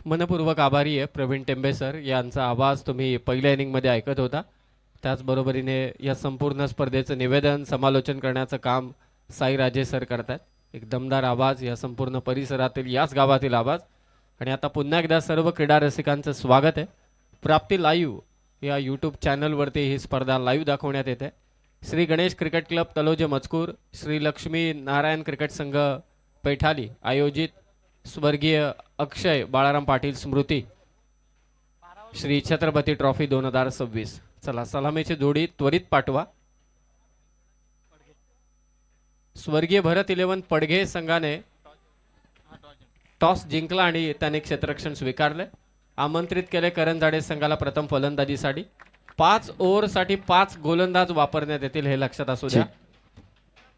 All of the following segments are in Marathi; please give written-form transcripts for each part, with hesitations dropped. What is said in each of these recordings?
मनपूर्वक आभारी आहे प्रवीण टेंबे सर यांचा आवाज तुम्ही पहिल्या इनिंगमध्ये ऐकत होता. त्याचबरोबरीने या संपूर्ण स्पर्धेचं निवेदन समालोचन करण्याचं काम साई राजे सर करतात. एक दमदार आवाज, या संपूर्ण परिसरातील याच गावातील आवाज. आणि आता पुन्हा एकदा सर्व क्रीडा रसिकांचं स्वागत आहे. प्राप्ती लाईव्ह या यूट्यूब चॅनलवरती ही स्पर्धा लाईव्ह दाखवण्यात येते. श्री गणेश क्रिकेट क्लब तलोजे मजकूर, श्री लक्ष्मी नारायण क्रिकेट संघ पैठाली आयोजित स्वर्गीय अक्षय बाळाराम पाटील स्मृती श्री छत्रपती ट्रॉफी 2026. चला, सलामीची जोडी त्वरित पाठवा. स्वर्गीय भरत 11 पडघे संघाने टॉस जिंकला आणि त्याने क्षेत्ररक्षण स्वीकारले. आमंत्रित केले करंजाडे संघाला प्रथम फलंदाजीसाठी. 5 ओव्हरसाठी 5 गोलंदाज वापरण्यात येतील, हे लक्षात असू द्या.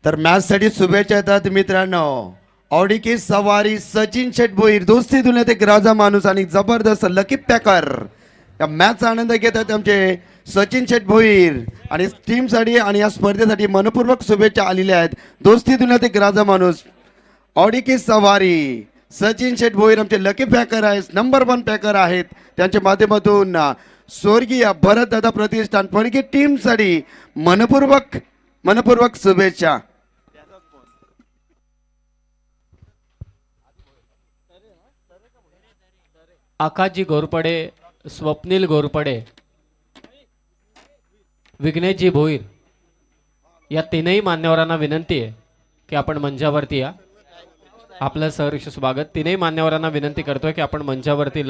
तर मॅच साठी शुभेच्छा येतात मित्रांनो. ऑडी की सवारी सचिन शेट भोईर, दोस्ती दुनियात एक राजा माणूस आणि जबरदस्त लकी पॅकर या मॅचचा आनंद घेतात आमचे सचिन शेट भोईर. आणि टीमसाठी आणि या स्पर्धेसाठी मनपूर्वक शुभेच्छा आलेल्या आहेत. दोस्ती दुनियात एक राजा माणूस, ऑडी की सवारी सचिन शेट भोईर आमचे लकी पॅकर आहेत, नंबर 1 पॅकर आहेत. त्यांच्या माध्यमातून स्वर्गीय भरत दादा प्रतिष्ठान पडघे टीमसाठी मनपूर्वक शुभेच्छा. आकाशजी घोरपडे, स्वप्नील घोरपडे, विघ्नेशजी भोईर या तीनही मान्यवरांना विनंती आहे की आपण मंचावरती या. आपलं सहर्ष स्वागत. तीनही मान्यवरांना विनंती करतोय की आपण मंचावरती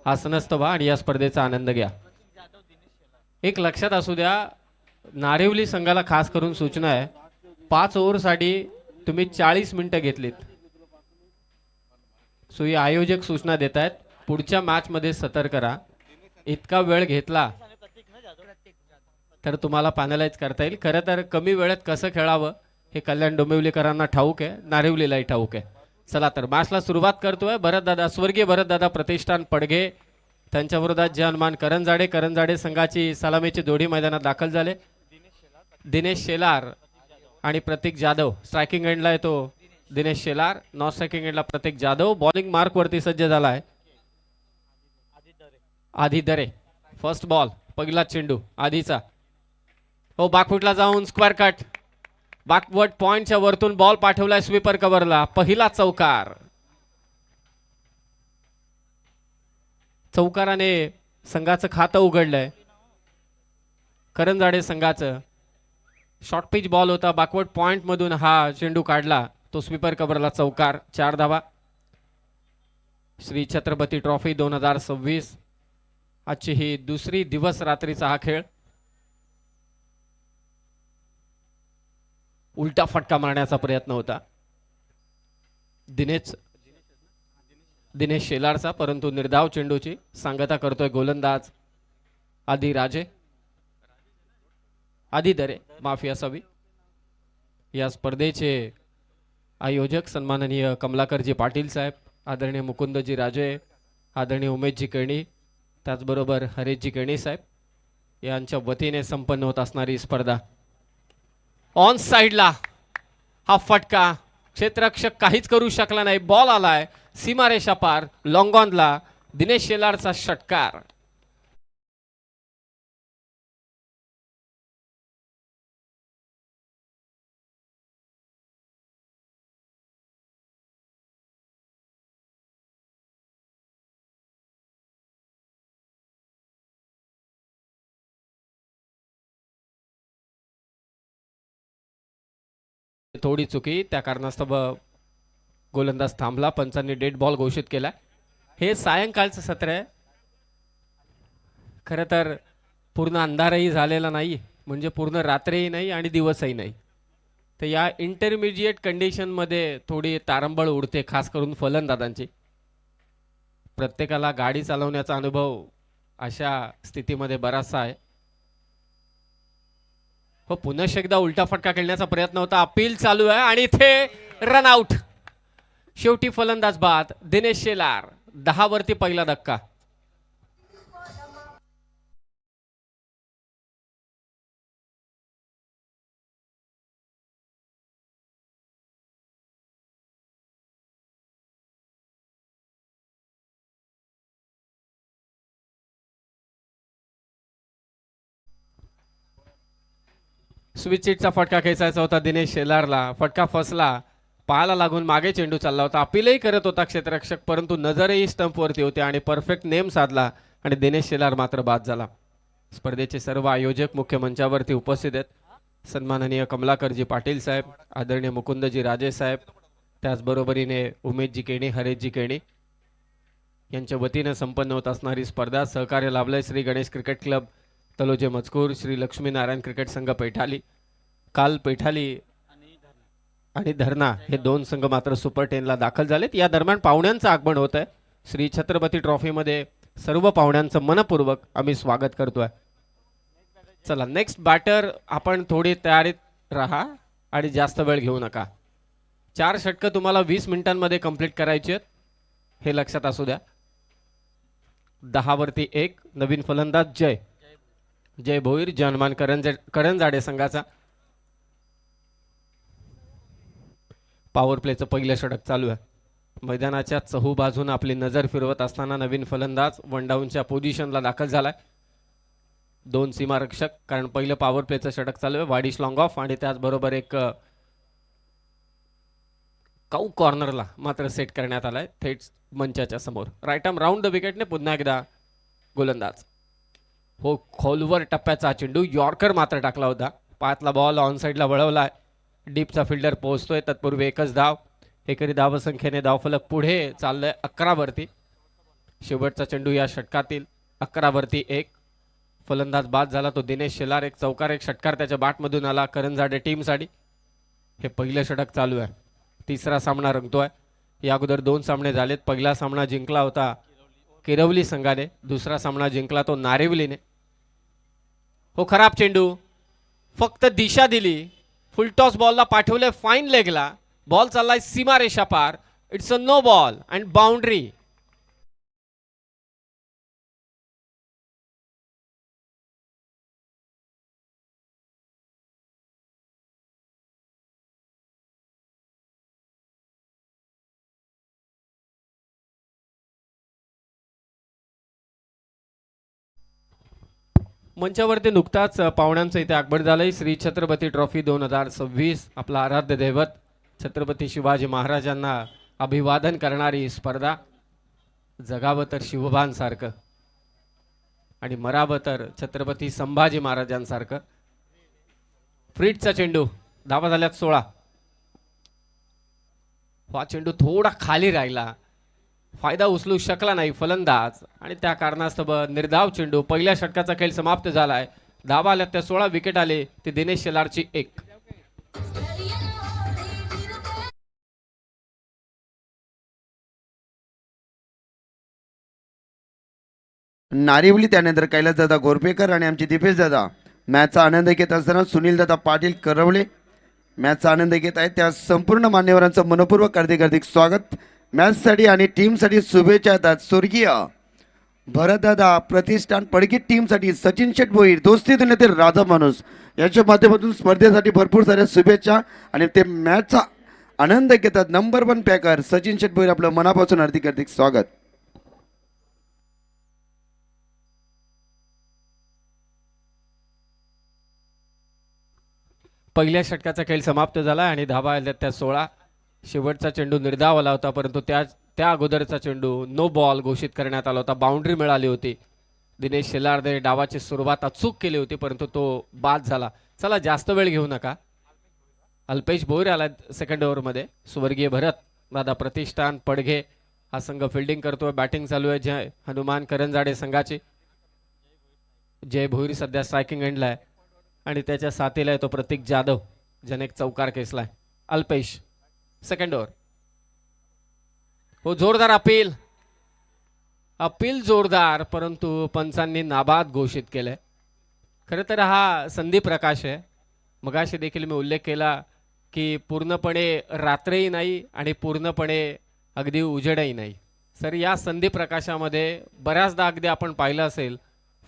आसनस्थ व्हा आणि या स्पर्धेचा आनंद घ्या. एक लक्षात असू द्या, नारिवली संघाला खास करून सूचना आहे, 5 ओव्हरसाठी तुम्ही 40 मिनिटं घेतलीत. सो ही आयोजक सूचना देत आहेत, पुढच्या मॅचमध्ये सतर्क राहा. इतका वेळ घेतला तर तुम्हाला पॅनलाइज करता येईल. खरं तर कमी वेळेत कसं खेळावं हे कल्याण डोंबिवलीकरांना ठाऊक आहे, नारिवलीलाही ठाऊक आहे. चला तर मॅचला सुरुवात करतोय. भरतदादा, स्वर्गीय भरतदादा प्रतिष्ठान पडघे त्यांच्या विरोधात जे हनुमान करंजाडे संघाची सलामीची जोडी मैदानात दाखल झाले. दिनेश शेलार आणि प्रतीक जाधव. स्ट्रायकिंग एंडला येतो दिनेश शेलार, नॉन स्ट्रायकिंग एंडला प्रतीक जाधव. बॉलिंग मार्क वरती सज्ज झाला आहे आधी दरे. फर्स्ट बॉल, पहिला चेंडू आधीचा. हो, बॅकफुटला जाऊन स्क्वेअर कट, बॅकवर्ड पॉइंटच्या वरतून बॉल पाठवलाय स्वीपर कव्हरला. पहिला चौकार. चौकाराने संघाचं खातं उघडलंय. करंजाडे संघाचं शॉर्ट पिच बॉल होता, बॅकवर्ड पॉइंट मधून हा चेंडू काढला, तो स्वीपर कव्हरला चौकार. 4 धावा. श्री छत्रपती ट्रॉफी 2026 आजची ही दुसरी दिवस रात्रीचा हा खेळ. उलटा फटका मारण्याचा प्रयत्न होता दिनेश शेलारचा, परंतु निर्धाव चेंडूची सांगता करतोय गोलंदाज आधी दरे, माफी असावी. या स्पर्धेचे आयोजक सन्माननीय कमलाकरजी पाटील साहेब, आदरणीय मुकुंदजी राजे, आदरणीय उमेशजी केणी, त्याचबरोबर हरेशजी केणी साहेब यांच्या वतीने संपन्न होत असणारी स्पर्धा. ऑन साइडला हा फटका, क्षेत्ररक्षक काहीच करू शकला नाही. बॉल आलाय सीमारेषा पार, लॉंग ऑनला दिनेश शेलारचा षटकार. थोडी चुकी, त्या कारणास्तव गोलंदाज थांबला. पंचांनी डेड बॉल घोषित केला. हे सायंकाळचं सत्र आहे. खरं तर पूर्ण अंधारही झालेला नाही, म्हणजे पूर्ण रात्रही नाही आणि दिवसही नाही. तर या इंटरमिजिएट कंडिशनमध्ये थोडी तारंबळ उडते, खास करून फलंदाजांची. प्रत्येकाला गाडी चालवण्याचा अनुभव अशा स्थितीमध्ये बराचसा आहे. हो, पुन्हा एकदा उलटा फटका खेळण्याचा प्रयत्न होता. अपील चालू आहे आणि इथे रनआउट. शेवटी फलंदाज बाद दिनेश शेलार. 10 वरती पहिला धक्का. स्विच हिटचा फटका खेचायचा होता दिनेश शेलारला. फटका फसला. पायाला लागून मागे चेंडू चालला होता. अपीलही करत होता क्षेत्ररक्षक, परंतु नजरही स्टंपवरती होते आणि परफेक्ट नेम साधला आणि दिनेश शेलार मात्र बाद झाला. स्पर्धेचे सर्व आयोजक मुख्य मंचावरती उपस्थित आहेत. सन्माननीय कमलाकरजी पाटील साहेब, आदरणीय मुकुंदजी राजे साहेब, त्याचबरोबरीने उमेशजी केणी, हरेशजी केणी यांच्या वतीनं संपन्न होत असणारी स्पर्धा सहकार्य लाभलंय श्री गणेश क्रिकेट क्लब तलोजे मजकूर, श्री लक्ष्मीनारायण क्रिकेट संघ पैठाली. काल पैठाली आणि धरणा हे दोन संघ मात्र सुपर 10ला दाखल झालेत. या दरम्यान पाहुण्यांचं आगमन होत आहे. श्री छत्रपती ट्रॉफीमध्ये सर्व पाहुण्यांचं मनपूर्वक आम्ही स्वागत करतोय. चला नेक्स्ट बॅटर आपण थोडी तयारीत राहा आणि जास्त वेळ घेऊ नका. 4 षटकं तुम्हाला 20 मिनिटांमध्ये कंप्लीट करायची आहेत, हे लक्षात असू द्या. 10 वरती 1 नवीन फलंदाज जय भोईर, जनमान करंजाडे संघाचा. पॉवर प्लेचं पहिलं षटक चालू आहे. मैदानाच्या चहूबाजून आपली नजर फिरवत असताना नवीन फलंदाज वन डाऊनच्या पोझिशनला दाखल झालाय. 2 सीमारक्षक, कारण पहिलं पॉवर प्लेचं षटक चालू आहे. वाडिश लॉंग ऑफ आणि त्याचबरोबर एक काऊ कॉर्नरला मात्र सेट करण्यात आलाय थेट मंचाच्या समोर. राईट आर्म राऊंड द विकेटने पुन्हा एकदा गोलंदाज. हो, खोलवर टप्प्याचा चेंडू, यॉर्कर मात्र टाकला होता. पायातला बॉल ऑन साईडला वळवलाय. डीपचा फिल्डर पोहोचतोय. तत्पूर्वी एकच धाव. एकरी धावसंख्येने धावफलक पुढे चाललंय 11 वरती. शेवटचा चेंडू या षटकातील. 11 वरती 1. फलंदाज बाद झाला तो दिनेश शेलार. एक चौकार एक षटकार त्याच्या बॅटमधून आला करंजाडे टीमसाठी. हे पहिलं षटक चालू आहे. तिसरा सामना रंगतोय. या अगोदर 2 सामने झालेत. पहिला सामना जिंकला होता किरवली संघाने, दुसरा सामना जिंकला तो नारिवलीने. हो, खराब चेंडू, फक्त दिशा दिली. फुलटॉस बॉलला पाठवले फाईन लेगला. बॉल चाललाय सीमारेषा पार. It's a no ball and boundary. मंचावरती नुकताच पाहुण्यांचं इथे आगमन झालंय. श्री छत्रपती ट्रॉफी 2026 आपला आराध्य दैवत छत्रपती शिवाजी महाराजांना अभिवादन करणारी स्पर्धा. जगावं तर शिवभान सारखं आणि मरावं तर छत्रपती संभाजी महाराजांसारखं. फ्रीटचा चेंडू, धावा झाल्यात 16. हा चेंडू थोडा खाली राहिला, फायदा उचलू शकला नाही फलंदाज आणि त्या कारणास्तव निर्धाव चेंडू. पहिल्या षटकाचा खेळ समाप्त झालाय. धावा आल्या त्या 16, विकेट आले ती दिनेश शेलारची 1. नारिवली, त्यानंतर कैलास दादा गोरपेकर आणि आमचे दीपेश दादा मॅचचा आनंद घेत असताना सुनील दादा पाटील करवले मॅचचा आनंद घेत आहेत. त्या संपूर्ण मान्यवरांचं मनपूर्वक हार्दिक स्वागत. मॅचसाठी आणि टीमसाठी शुभेच्छा येतात. स्वर्गीय भरतदादा प्रतिष्ठान पडकी टीमसाठी सचिन शेट भोईर, दोस्ती दुनियातील राजा माणूस यांच्या माध्यमातून स्पर्धेसाठी भरपूर साऱ्या शुभेच्छा आणि ते मॅचचा आनंद घेतात. नंबर 1 पॅकर सचिन शेट भोईर, आपलं मनापासून हार्दिक स्वागत. पहिल्या षटकाचा खेळ समाप्त झाला आणि धावा आल्या त्या 16. शेवटचा चेंडू निर्धाव आला होता, परंतु त्या अगोदरचा चेंडू नो बॉल घोषित करण्यात आला होता. बाउंड्री मिळाली होती. दिनेश शेलारने डावाची सुरुवात अचूक केली होती, परंतु तो बाद झाला. चला जास्त वेळ घेऊ नका. अल्पेश भोईर आला सेकंड ओव्हरमध्ये. स्वर्गीय भरत दादा प्रतिष्ठान पडघे हा संघ फिल्डिंग करतोय. बॅटिंग चालू आहे जय हनुमान करंजाडे संघाची. जय भोईर सध्या स्ट्रायकिंग एंडला आहे आणि त्याच्या साथीला आहे तो प्रतीक जाधव ज्याने एक चौकार केसलाय. Alpesh second over. हो, जोरदार अपील जोरदार, परंतु पंचांनी नाबाद घोषित केलंय. खरं तर हा संदीप प्रकाश आहे. मगाशी देखील मी उल्लेख केला की पूर्णपणे रात्रही नाही आणि पूर्णपणे अगदी उजेडही नाही. सर, या संदीप प्रकाशामध्ये बऱ्याचदा अगदी आपण पाहिलं असेल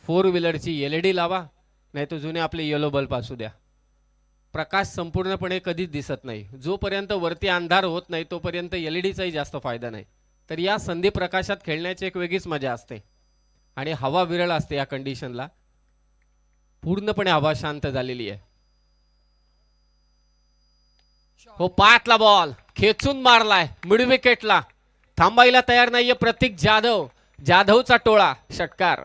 4 व्हीलरची LED लावा, नाही तर जुने आपले येलो बल्ब असू द्या, प्रकाश संपूर्णपणे कधीच दिसत नाही. जोपर्यंत वरती अंधार होत नाही तोपर्यंत LEDचाही जास्त फायदा नाही. तर या संदीप प्रकाशात खेळण्याची एक वेगळीच मजा असते आणि हवा विरळ असते. या कंडिशनला पूर्णपणे हवा शांत झालेली आहे. हो पायातला बॉल खेचून मारलाय मिड विकेटला. थांबायला तयार नाहीये प्रतीक जाधव. जाधवचा टोळा षटकार.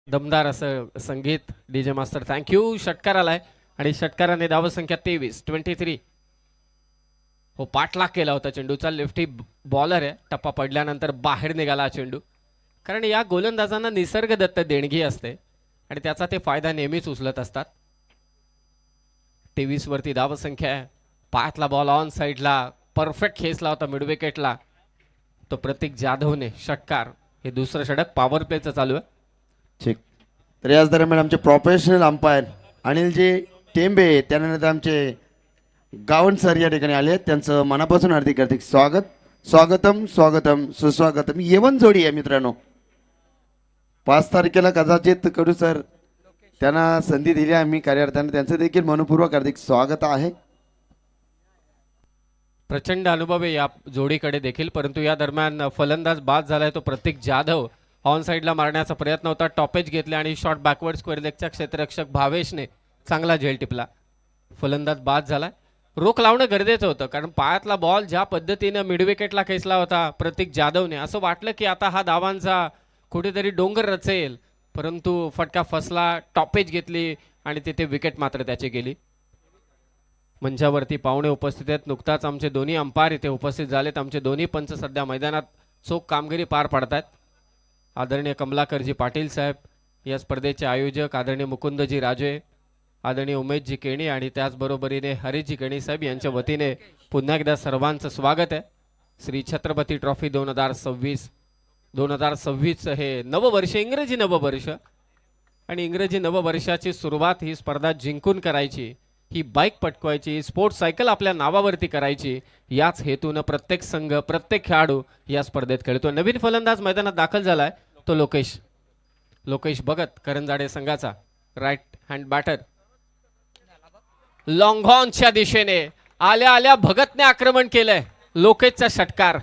दमदार असं संगीत डीजे मास्टर थँक्यू. षटकार आलाय आणि षटकाराने धावसंख्या 23 हो पाठलाग केला होता चेंडूचा. लेफ्टी बॉलर आहे. टप्पा पडल्यानंतर बाहेर निघाला चेंडू. कारण या गोलंदाजांना निसर्गदत्त देणगी असते आणि त्याचा ते फायदा नेहमीच उचलत असतात. 23 वरती धावसंख्या आहे. पायातला बॉल ऑन साईडला परफेक्ट खेचला होता मिड विकेटला. तो प्रतीक जाधवने षटकार. हे दुसरं षटक पॉवर प्लेचं चालू आहे. ठीक. तर याच दरम्यान आमचे प्रोफेशनल अंपायर अनिलजी टेंबे त्यानंतर आमचे गावण सर या ठिकाणी आले. त्यांचं मनापासून हार्दिक स्वागत. स्वागतम सुस्वागतम. येवन जोडी आहे मित्रांनो. 5 तारखेला कदाचित कडू सर त्यांना संधी दिली आम्ही कार्यार्थाने. त्यांचं देखील मनपूर्वक हार्दिक स्वागत आहे. प्रचंड अनुभव आहे या जोडीकडे देखील. परंतु या दरम्यान फलंदाज बाद झालाय तो प्रतीक जाधव. ऑन साईडला मारण्याचा प्रयत्न होता. टॉपेज घेतले आणि शॉट बॅकवर्ड स्क्वेअर लेगच्या क्षेत्ररक्षक भावेशने चांगला झेल टिपला. फलंदाज बाद झालाय. रोख लावणं गरजेचं होतं कारण पायातला बॉल ज्या पद्धतीने मिड विकेटला खेचला होता प्रतीक जाधवने असं वाटलं की आता हा धावांचा कुठेतरी डोंगर रचेल. परंतु फटका फसला. टॉपेज घेतली आणि तिथे विकेट मात्र त्याची गेली. मंचावरती पाहुणे उपस्थित आहेत. नुकताच आमचे दोन्ही अंपायर इथे उपस्थित झालेत. आमचे दोन्ही पंच सध्या मैदानात चोख कामगिरी पार पाडतात. आदरणीय कमलाकरजी पाटील साहेब या स्पर्धेचे आयोजक, आदरणीय मुकुंदजी राजे, आदरणीय उमेशजी केणी आणि त्याचबरोबरीने हरीजी केणी साहेब यांच्या वतीने पुन्हा एकदा सर्वांचं स्वागत आहे. श्री छत्रपती ट्रॉफी 2026 हे नववर्ष, इंग्रजी नववर्ष आणि इंग्रजी नववर्षाची सुरुवात ही स्पर्धा जिंकून करायची, ही बाईक पटकवायची, स्पोर्ट्स सायकल आपल्या नावावरती करायची, याच हेतून प्रत्येक संघ प्रत्येक खेळाडू या स्पर्धेत खेळतो. नवीन फलंदाज मैदानात दाखल झालाय तो लोकेश भगत करंजाडे संघाचा राईट हँड बॅटर. लॉंगॉनच्या दिशेने आल्या आल्या भगतने आक्रमण केलंय. लोकेशचा षटकार.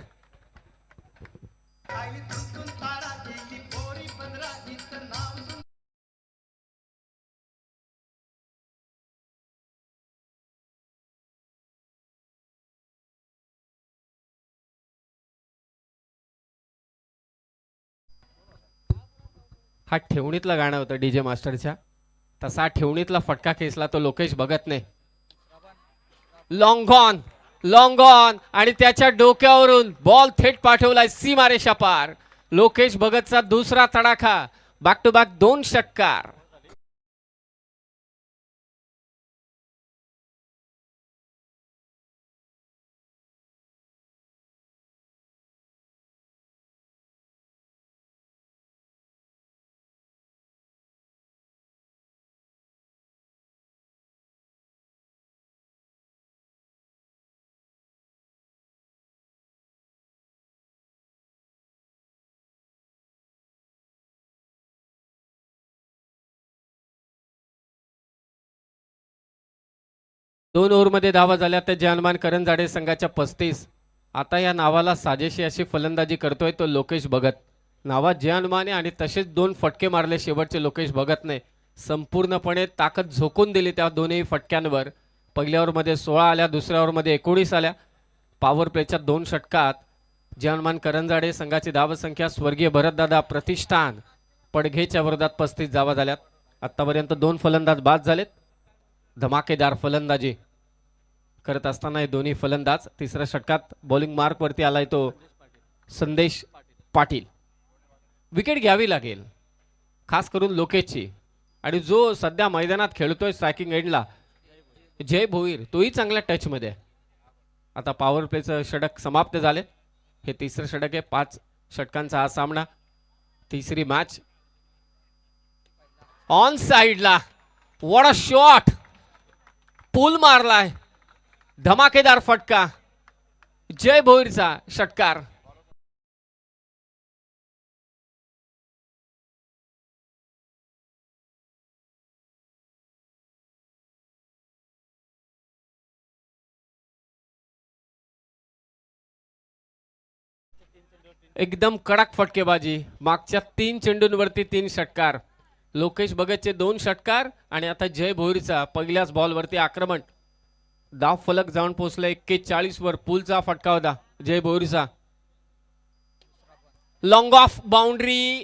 हा ठेवणीतलं गाणं होतं डीजे मास्टरच्या. तसा ठेवणीतला फटका खेचला तो लोकेश भगतने. लॉंग ऑन आणि त्याच्या डोक्यावरून बॉल थेट पाठवलाय सीमारेषा पार. लोकेश भगतचा दुसरा तडाखा. बॅक टू बॅक 2 षटकार. दोन ओव्हरमध्ये धावा झाल्या त्या जानमान करंजाडे संघाच्या 35. आता या नावाला साजेशी अशी फलंदाजी करतोय तो लोकेश भगत. नावात जे अनुमान आहे आणि तसेच 2 फटके मारले शेवटचे लोकेश भगतने. संपूर्णपणे ताकद झोकून दिली त्या दोन्ही फटक्यांवर. पहिल्या ओव्हरमध्ये 16 आल्या, दुसऱ्या ओव्हरमध्ये 19 आल्या. पॉवर प्लेच्या 2 षटकात जानमान करंजाडे संघाची धावसंख्या स्वर्गीय भरतदादा प्रतिष्ठान पडघेच्या विरोधात 35 धावा झाल्यात. आतापर्यंत 2 फलंदाज बाद झालेत. धमाकेदार फलंदाजी करत असताना हे दोन्ही फलंदाज. तिसऱ्या षटकात बॉलिंग मार्क वरती आलाय तो संदेश पाटील. विकेट घ्यावी लागेल खास करून लोकेशची. आणि जो सध्या मैदानात खेळतोय स्ट्रायकिंग एंडला जय भोईर तोही चांगल्या टच मध्ये. आता पॉवर प्लेचं षटक समाप्त झाले. हे तिसरं षटक आहे. 5 षटकांचा हा सामना. तिसरी मॅच ऑन साइडला. What a shot. पूल मारलाय. धमाकेदार फटका. जय भोईरचा षटकार. एकदम कडक फटकेबाजी, मागच्या 3 चेंडूंवरती 3 षटकार. लोकेश भगतचे 2 षटकार आणि आता जय भोईरचा पहिल्याच बॉलवरती आक्रमण. धाव फलक जाऊन पोहोचला 41 वर. पुलचा फटका होता जय भोईरचा. लॉंग ऑफ बाउंड्री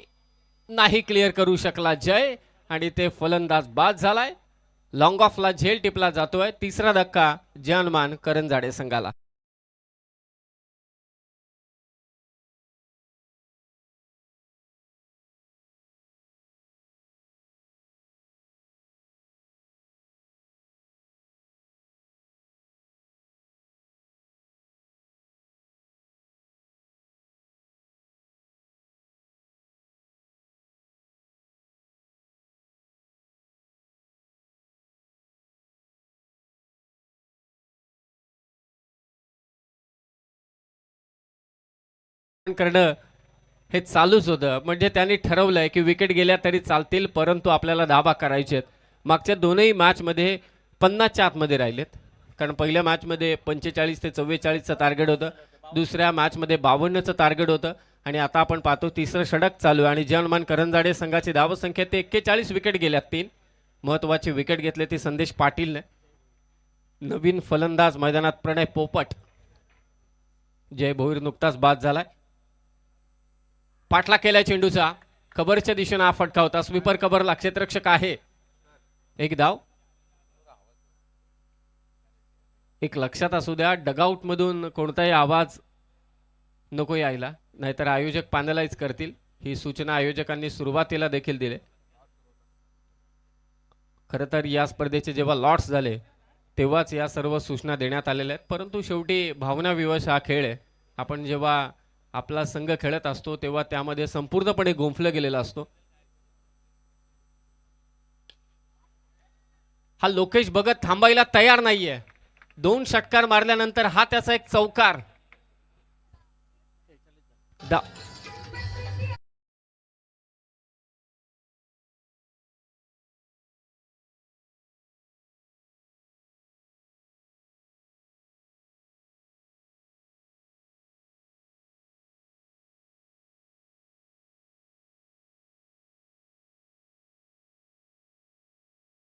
नाही क्लिअर करू शकला जय आणि ते फलंदाज बाद झालाय. लॉंग ऑफला झेल टिपला जातोय. तिसरा धक्का जानमान करंजाडे संघाला. करणं हे चालूच होतं. म्हणजे त्यांनी ठरवलंय की विकेट गेल्या तरी चालतील, परंतु आपल्याला धाबा करायचे आहेत. मागच्या दोनही मॅचमध्ये 50च्या आतमध्ये राहिलेत. कारण पहिल्या मॅचमध्ये 45 ते 44चं टार्गेट होतं, दुसऱ्या मॅचमध्ये 52चं टार्गेट होतं आणि आता आपण पाहतो तिसरं षटक चालू आहे आणि जनमान करंजाडे संघाची धावसंख्या ते 41 विकेट गेल्यात. 3 महत्वाची विकेट घेतले ती संदेश पाटीलने. नवीन फलंदाज मैदानात प्रणय पोपट. जय भोईर नुकताच बाद झालाय. पाठला केला चेंडूचा. कबरच्या दिशेने हा फटका होता. स्वीपर कबरला क्षेत्ररक्षक आहे. एक धाव. एक लक्षात असू द्या, डगआउट मधून कोणताही आवाज नको यायला, नाहीतर आयोजक पॅनलाइज करतील. ही सूचना आयोजकांनी सुरुवातीला देखील दिली. खरं तर या स्पर्धेचे जेव्हा लॉट्स झाले तेव्हाच या सर्व सूचना देण्यात आलेल्या आहेत, परंतु शेवटी भावना विवश हा खेळ आहे. आपण जेव्हा आपला संघ खेळत असतो तेव्हा त्यामध्ये संपूर्णपणे गुंफलं गेलेला असतो. हा लोकेश भगत थांबायला तयार नाहीये. 2 षटकार मारल्यानंतर हा त्याचा एक चौकार.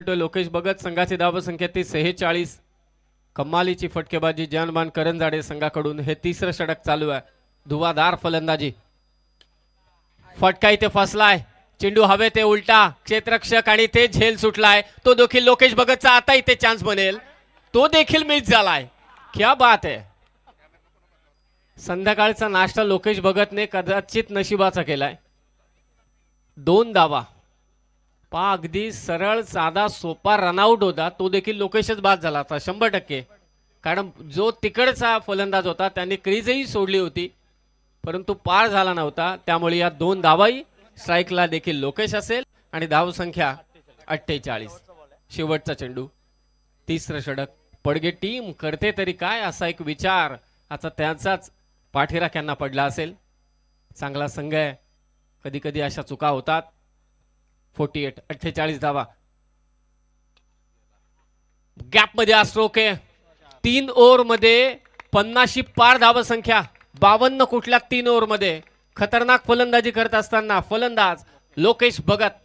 लोकेश भगत संघाची धावसंख्या ती 46. कमालीची फटकेबाजी जानमान करंजाडे संघाकडून. हे तिसरं षटक चालू आहे. धुवाधार फलंदाजी. फटका इथे फसलाय. चेंडू हवे ते उलटा. क्षेत्ररक्षक आणि ते झेल सुटलाय. तो देखील लोकेश भगतचा आता इथे चान्स बनेल. तो देखील मिस झालाय. क्या बात आहे. संध्याकाळचा नाश्ता लोकेश भगतने कदाचित नशिबाचा केलाय. 2 धावा. अगदी सरळ साधा सोपा रनआउट होता, तो देखील लोकेशच बाद झाला होता 100%. कारण जो तिकडचा फलंदाज होता त्यांनी क्रीजही सोडली होती, परंतु पार झाला नव्हता. त्यामुळे या 2 धावाही स्ट्राईकला देखील लोकेश असेल आणि धावसंख्या 48. शेवटचा चेंडू. तिसरं षटक. पडगे टीम करते तरी काय असा एक विचार आता त्यांचाच पाठीराख्यांना पडला असेल. चांगला संघ आहे, कधी कधी अशा चुका होतात. 48 धावा. गॅप मध्ये हा स्ट्रोक आहे. 3 ओव्हर मध्ये 50 पार धाव संख्या. 52 कुठल्या 3 ओव्हर मध्ये. खतरनाक फलंदाजी करत असताना फलंदाज लोकेश भगत.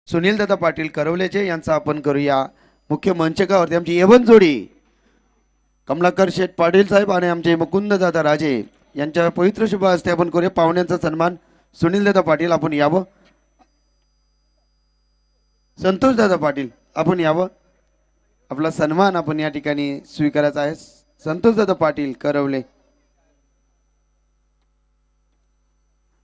सुनील दादा पाटील करवलेचे यांचा आपण करूया मुख्य मंचकावरती आमची एवन जोडी कमलाकर शेठ पाटील साहेब आणि आमचे मुकुंद दादा राजे यांच्या पवित्र शुभ हस्ते आपण करूया पाहुण्यांचा सन्मान. सुनील दादा पाटील आपण यावं. संतोष दादा पाटील आपण यावं. आपला सन्मान आपण या ठिकाणी स्वीकारायचा आहे. संतोष दादा पाटील करवले.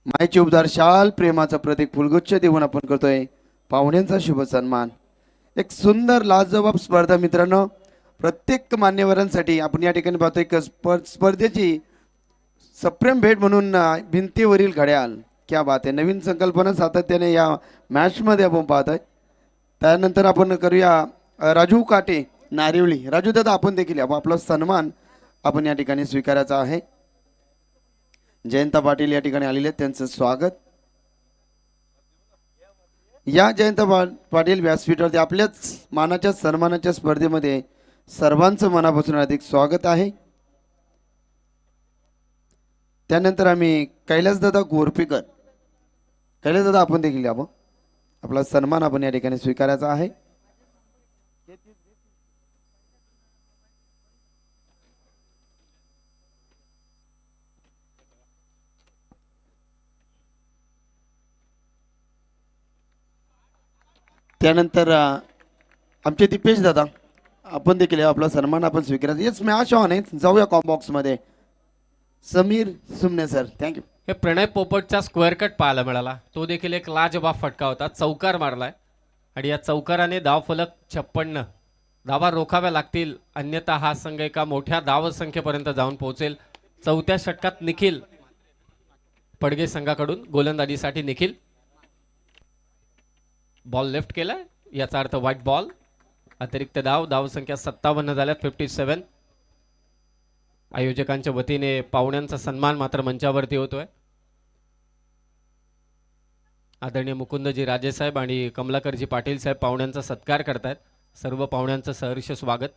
मायची उपदार शाल प्रेमाचं प्रतीक फुलगुच्छ देऊन आपण करतोय पाहुण्यांचा शुभ सन्मान. एक सुंदर लाजवाब स्पर्धा मित्रांनो. प्रत्येक मान्यवरांसाठी आपण या ठिकाणी पाहतो एक स्पर्धेची सप्रेम भेट म्हणून भिंतीवरील घड्याळ. क्या बात आहे. नवीन संकल्पना सातत्याने या मॅच मध्ये आपण पाहतोय. त्यानंतर आपण करूया राजू काटे नारिवली. राजू दादा आपण देखील आपला सन्मान आपण या ठिकाणी स्वीकारायचा आहे. जयंत पाटील या ठिकाणी आलेले आहेत, त्यांचं स्वागत. या जयंत पाटील व्यासपीठावरती आपल्याच मानाच्या सन्मानाच्या स्पर्धेमध्ये सर्वांचं मनापासून अधिक स्वागत आहे. त्यानंतर आम्ही कैलासदादा गोरपेकर. कैलासदादा आपण देखील यावं. आपला सन्मान आपण या ठिकाणी स्वीकारायचा आहे. त्यानंतर आमचे दीपेश दादा आपण देखील आपला सन्मान आपण स्वीकारायचा. येस मॅच ऑन आहे. जाऊया कॉम्बॉक्स मध्ये. Sameer Sumne sir thank you. हे प्रणय पोपटचा स्क्वेअर कट पाहायला मिळाला. तो देखील एक लाजवाब फटका होता. चौकार मारलाय आणि या चौकाराने धावफलक 56 धावा रोखाव्या लागतील, अन्यथा हा संघ एका मोठ्या धावसंख्येपर्यंत जाऊन पोहोचेल. चौथ्या षटकात निखिल पडगे संघाकडून गोलंदाजीसाठी निखिल. बॉल लेफ्ट केलाय, याचा अर्थ व्हाईट बॉल. अतिरिक्त धावसंख्या 57 झाल्यात. 57. आयोजकांच्या वतीने पाहुण्यांचा सन्मान मात्र मंचावरती होतोय. आदरणीय मुकुंदजी राजेसाहेब आणि कमलाकरजी पाटील साहेब पाहुण्यांचा सत्कार करतायत. सर्व पाहुण्यांचं सहर्ष स्वागत.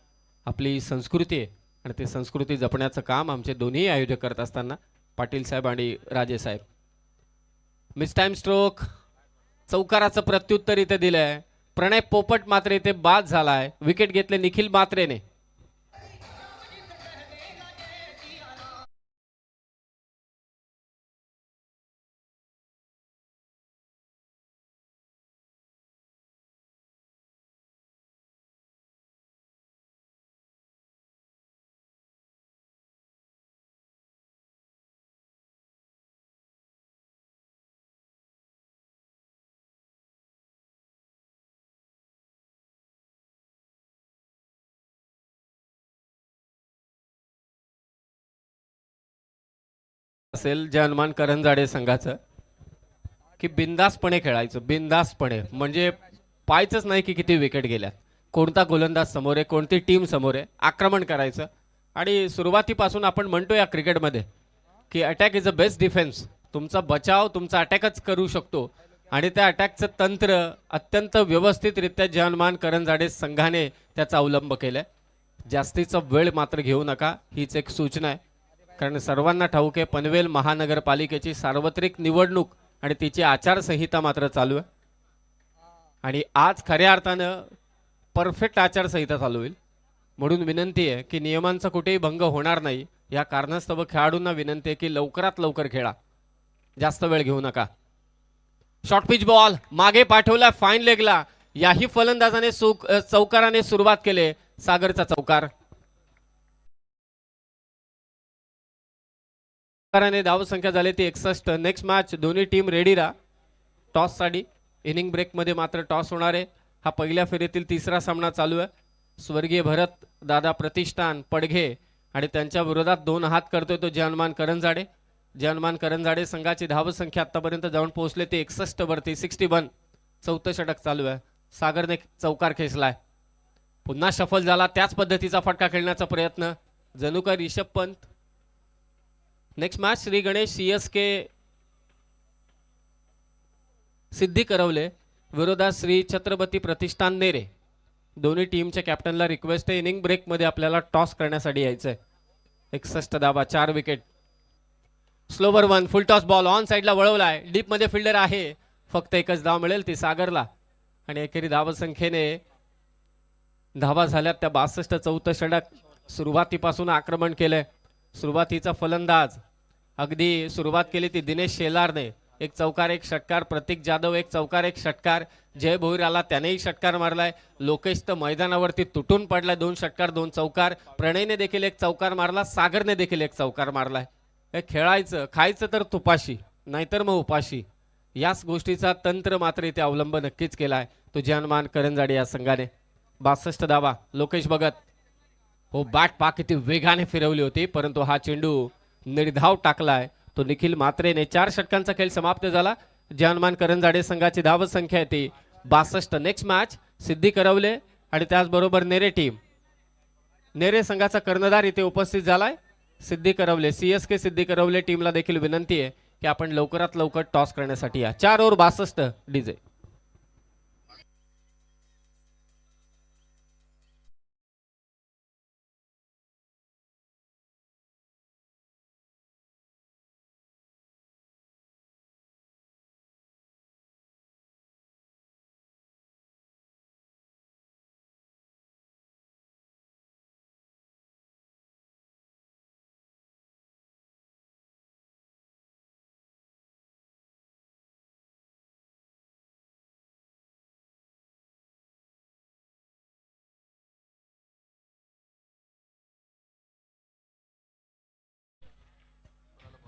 आपली संस्कृती आहे आणि ती संस्कृती जपण्याचं काम आमचे दोन्ही आयोजक करत असताना पाटील साहेब आणि राजेसाहेब. Mistime stroke. चौकाराचं प्रत्युत्तर इथे दिलंय. प्रणय पोपट मात्र इथे बाद झालाय. विकेट घेतले निखिल मात्रेने. असेल जे हनुमान करंजाडे संघाचं की बिंदासपणे खेळायचं. बिंदासपणे म्हणजे पाहायचंच नाही की किती विकेट गेल्या, कोणता गोलंदाज समोर आहे, कोणती टीम समोर आहे. आक्रमण करायचं आणि सुरुवातीपासून आपण म्हणतो या क्रिकेटमध्ये की attack is a best defence. तुमचा बचाव तुमचा अटॅकच करू शकतो आणि त्या अटॅकचं तंत्र अत्यंत व्यवस्थितरित्या जे हनुमान करंजाडे संघाने त्याचा अवलंब केलाय. जास्तीचा वेळ मात्र घेऊ नका, हीच एक सूचना आहे. कारण सर्वांना ठाऊक आहे पनवेल महानगरपालिकेची सार्वत्रिक निवडणूक आणि तिची आचारसंहिता मात्र चालू आहे आणि आज खऱ्या अर्थानं परफेक्ट आचारसंहिता चालू होईल. म्हणून विनंती आहे की नियमांचा कुठेही भंग होणार नाही. या कारणास्तव खेळाडूंना विनंती आहे की लवकरात लवकर खेळा, जास्त वेळ घेऊ नका. शॉर्ट पिच बॉल मागे पाठवला फाईन लेगला. याही फलंदाजाने चौकाराने सुरुवात केली. सागरचा चौकार. धावसंख्या झाली ती 61. नेक्स्ट मॅच दोन्ही टीम रेडी राहा टॉस साठी. इनिंग ब्रेक मध्ये मात्र टॉस होणार आहे. हा पहिल्या फेरीतील तिसरा सामना चालू आहे. स्वर्गीय भरत दादा प्रतिष्ठान पडघे आणि त्यांच्या विरोधात 2 हात करतोय तो जे हनुमान करंजाडे. जे हनुमान करंजाडे संघाची धावसंख्या आतापर्यंत जाऊन पोहोचले ते 61 वरती. 61. चौथं षटक चालू आहे. सागरने चौकार खेचलाय. पुन्हा सफल झाला. त्याच पद्धतीचा फटका खेळण्याचा प्रयत्न जणू का Rishabh Pant. Next match Shri Ganesh CSK सिद्धी करवले विरोधात श्री छत्रपती प्रतिष्ठान नेरे. दोन्ही टीमच्या कॅप्टनला रिक्वेस्ट आहे इनिंग ब्रेक मध्ये आपल्याला टॉस करण्यासाठी यायचंय. 61 धावा 4 wicket. Slower 1 full toss ball on साइडला वळवलाय. डीप मध्ये फिल्डर आहे. फक्त एकच धाव मिळेल ती सागरला आणि एकेरी धावसंख्येने धावा झाल्यात त्या 62. चौथं षटक. सुरुवातीपासून आक्रमण केलंय. सुरुवातीचा फलंदाज अगदी सुरुवात केली ती दिनेश शेलारने. एक चौकार एक षटकार. प्रतीक जाधव एक चौकार एक षटकार. जय भोईर आला त्यानेही षटकार मारलाय. लोकेश तर मैदानावरती तुटून पडलाय. 2 षटकार 2 चौकार. प्रणयने देखील एक चौकार मारला. सागरने देखील एक चौकार मारलाय. हे खेळायचं खायचं तर तुपाशी नाहीतर मग उपाशी. याच गोष्टीचा तंत्र मात्र इथे अवलंब नक्कीच केलाय तो जानमान करंजाडे या संघाने. 62 धावा. लोकेश भगत. हो बॅट पाक किती वेगाने फिरवली होती परंतु हा चेंडू निर्धाव टाकलाय तो निखिल म्हात्रेने. 4 षटकांचा खेळ समाप्त झाला. जानमान करंजाडे संघाची धाव संख्या येते 62. नेक्स्ट मॅच सिद्धी करवले आणि त्याचबरोबर नेरे टीम. नेरे संघाचा कर्णधार इथे उपस्थित झालाय सिद्धी करवले. CSK सिद्धी करवले टीमला देखील विनंती आहे की आपण लवकरात लवकर टॉस करण्यासाठी या. 4 ओव्हर 62 डीजे.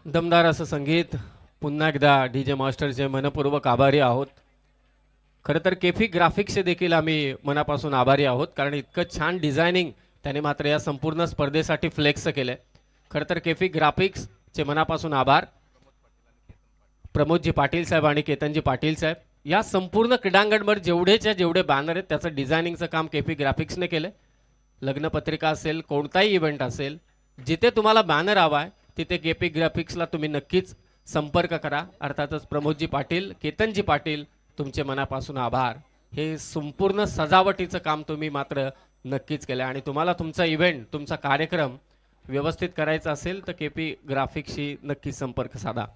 दमदार असं संगीत. पुन्हा एकदा डीजे मास्टरचे मनपूर्वक आभारी आहोत. खरं तर केफी ग्राफिक्सचे देखील आम्ही मनापासून आभारी आहोत कारण इतकं छान डिझायनिंग त्याने मात्र या संपूर्ण स्पर्धेसाठी फ्लेक्स केलंय. खरं तर केफी ग्राफिक्सचे मनापासून आभार. प्रमोदजी पाटील साहेब आणि केतनजी पाटील साहेब. या संपूर्ण क्रीडांगणभर जेवढे बॅनर आहेत त्याचं डिझायनिंगचं काम केफी ग्राफिक्सने केलंय. लग्नपत्रिका असेल कोणताही इव्हेंट असेल जिथे तुम्हाला बॅनर हवा आहे तिथे केपी ग्राफिक्सला तुम्ही नक्कीच संपर्क करा. अर्थातच प्रमोदजी पाटील केतनजी पाटील तुमचे मनापासून आभार. हे संपूर्ण सजावटीचं काम तुम्ही मात्र नक्कीच केलं आणि तुम्हाला तुमचा इव्हेंट तुमचा कार्यक्रम व्यवस्थित करायचा असेल तर केपी ग्राफिक्सशी नक्कीच संपर्क साधा.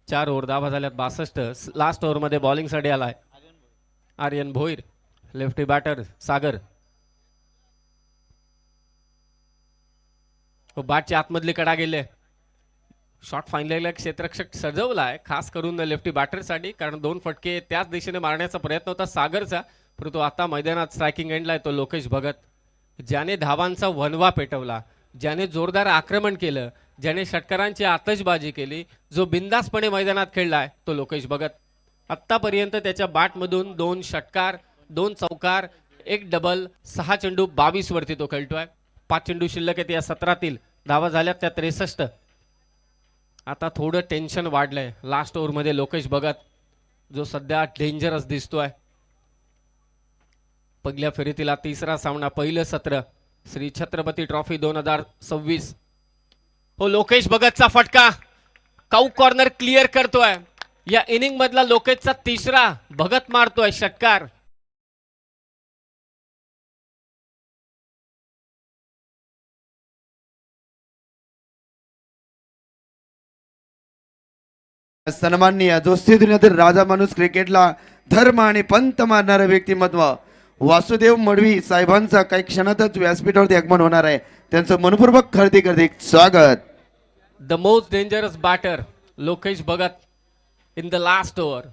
4 ओव्हर धावा झाल्यात 62. लास्ट ओव्हरमध्ये बॉलिंगसाठी आलाय आर्यन भोईर. लेफ्टी बॅटर सागर. बॅटच्या आतमधली कडा गेले. शॉट फाईनल क्षेत्ररक्षक सजवलाय खास करून लेफ्टी बॅटरसाठी कारण 2 फटके त्याच दिशेने मारण्याचा प्रयत्न होता सागरचा परंतु आता मैदानात स्ट्रायकिंग एंडला आहे तो लोकेश भगत. ज्याने धावांचा वनवा पेटवला ज्याने जोरदार आक्रमण केलं ज्याने षटकारांची आतषबाजी केली जो बिंदासपणे मैदानात खेळलाय तो लोकेश भगत. आत्तापर्यंत त्याच्या बॅटमधून 2 षटकार 2 चौकार 1 डबल 6 चेंडू 22 वरती तो खेळतोय. 5 चेंडू शिल्लक आहेत या 17तील. धावा झाल्यात त्या 63. आता थोडं टेन्शन वाढलंय लास्ट ओव्हरमध्ये लोकेश भगत जो सध्या डेंजरस दिसतोय. पहिल्या फेरीतील तिसरा सामना पहिलं सत्र श्री छत्रपती ट्रॉफी 2026. हो लोकेश भगतचा फटका काऊ कॉर्नर क्लिअर करतोय. या इनिंग मधला लोकेशचा तिसरा भगत मारतोय षटकार. सन्माननीय दोस्ती दुनियातील राजा माणूस क्रिकेटला धर्म आणि पंत मारणारे व्यक्तिमत्व वासुदेव मडवी साहेबांचा काही क्षणातच व्यासपीठावरती आगमन होणार आहे. त्यांचं मनपूर्वक हार्दिक स्वागत. The most dangerous batter Lokesh Bhagat in the last over.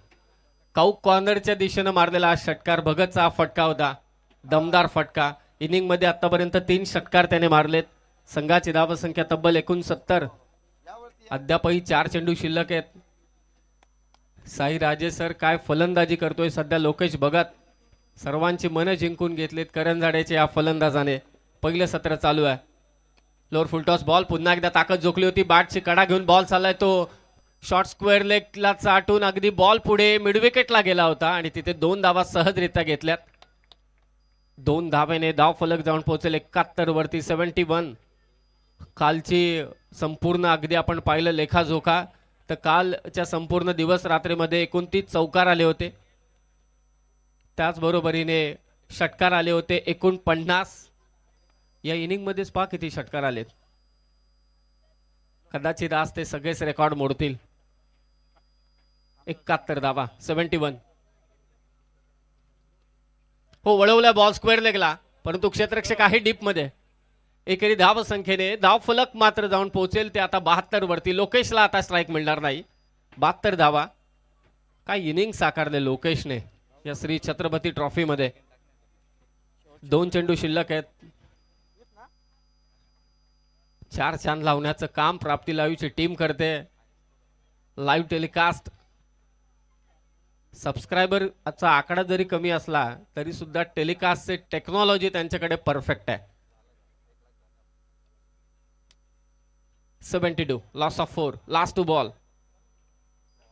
Cow कॉर्नरच्या दिशेनं मारलेला हा षटकार भगतचा फटका होता. दमदार फटका. इनिंग मध्ये आतापर्यंत 3 षटकार त्याने मारलेत. संघाची धावसंख्या तब्बल 69. अद्यापही 4 चेंडू शिल्लक आहेत. साई राजे सर काय फलंदाजी करतोय सध्या लोकेश भगत. सर्वांची मनं जिंकून घेतलीत करंजाड्याच्या या फलंदाजाने. पहिलं सत्र चालू आहे. लोअर फुलटॉस बॉल पुन्हा एकदा ताकद झोकली होती. बॅटची कडा घेऊन बॉल चाललाय तो शॉर्ट स्क्वेअर लेगला चाटून अगदी बॉल पुढे मिड विकेटला गेला होता आणि तिथे 2 धावा सहजरित्या घेतल्यात. 2 धावेने धाव फलक जाऊन पोहोचेल 71 वरती 71. कालची संपूर्ण अगदी आपण पाहिलं लेखाजोखा तर कालच्या संपूर्ण दिवस रात्रीमध्ये 29 चौकार आले होते. त्याचबरोबरीने षटकार आले होते 49. या इनिंग मध्येच पहा किती षटकार आलेत. कदाचित आज ते सगळेच रेकॉर्ड मोडतील. 71 धावा 71. हो वळवला बॉल स्क्वेअर लेगला परंतु क्षेत्ररक्षक आहे डीप मध्ये. एकेरी धाव संख्येने धाव फलक मात्र जाऊन पोहोचेल ते आता 72 वरती. लोकेशला आता स्ट्राईक मिळणार नाही. 72 धावा. काय इनिंग साकारले लोकेशने या श्री छत्रपती ट्रॉफी मध्ये. 2 चेंडू शिल्लक आहेत. 4 चांद लावण्याचं काम प्राप्ती लाईव्हची टीम करते. लाईव्ह टेलिकास्ट सबस्क्रायबरचा आकडा जरी कमी असला तरी सुद्धा टेलिकास्टचे टेक्नॉलॉजी त्यांच्याकडे परफेक्ट आहे. 72 loss of 4 last two ball.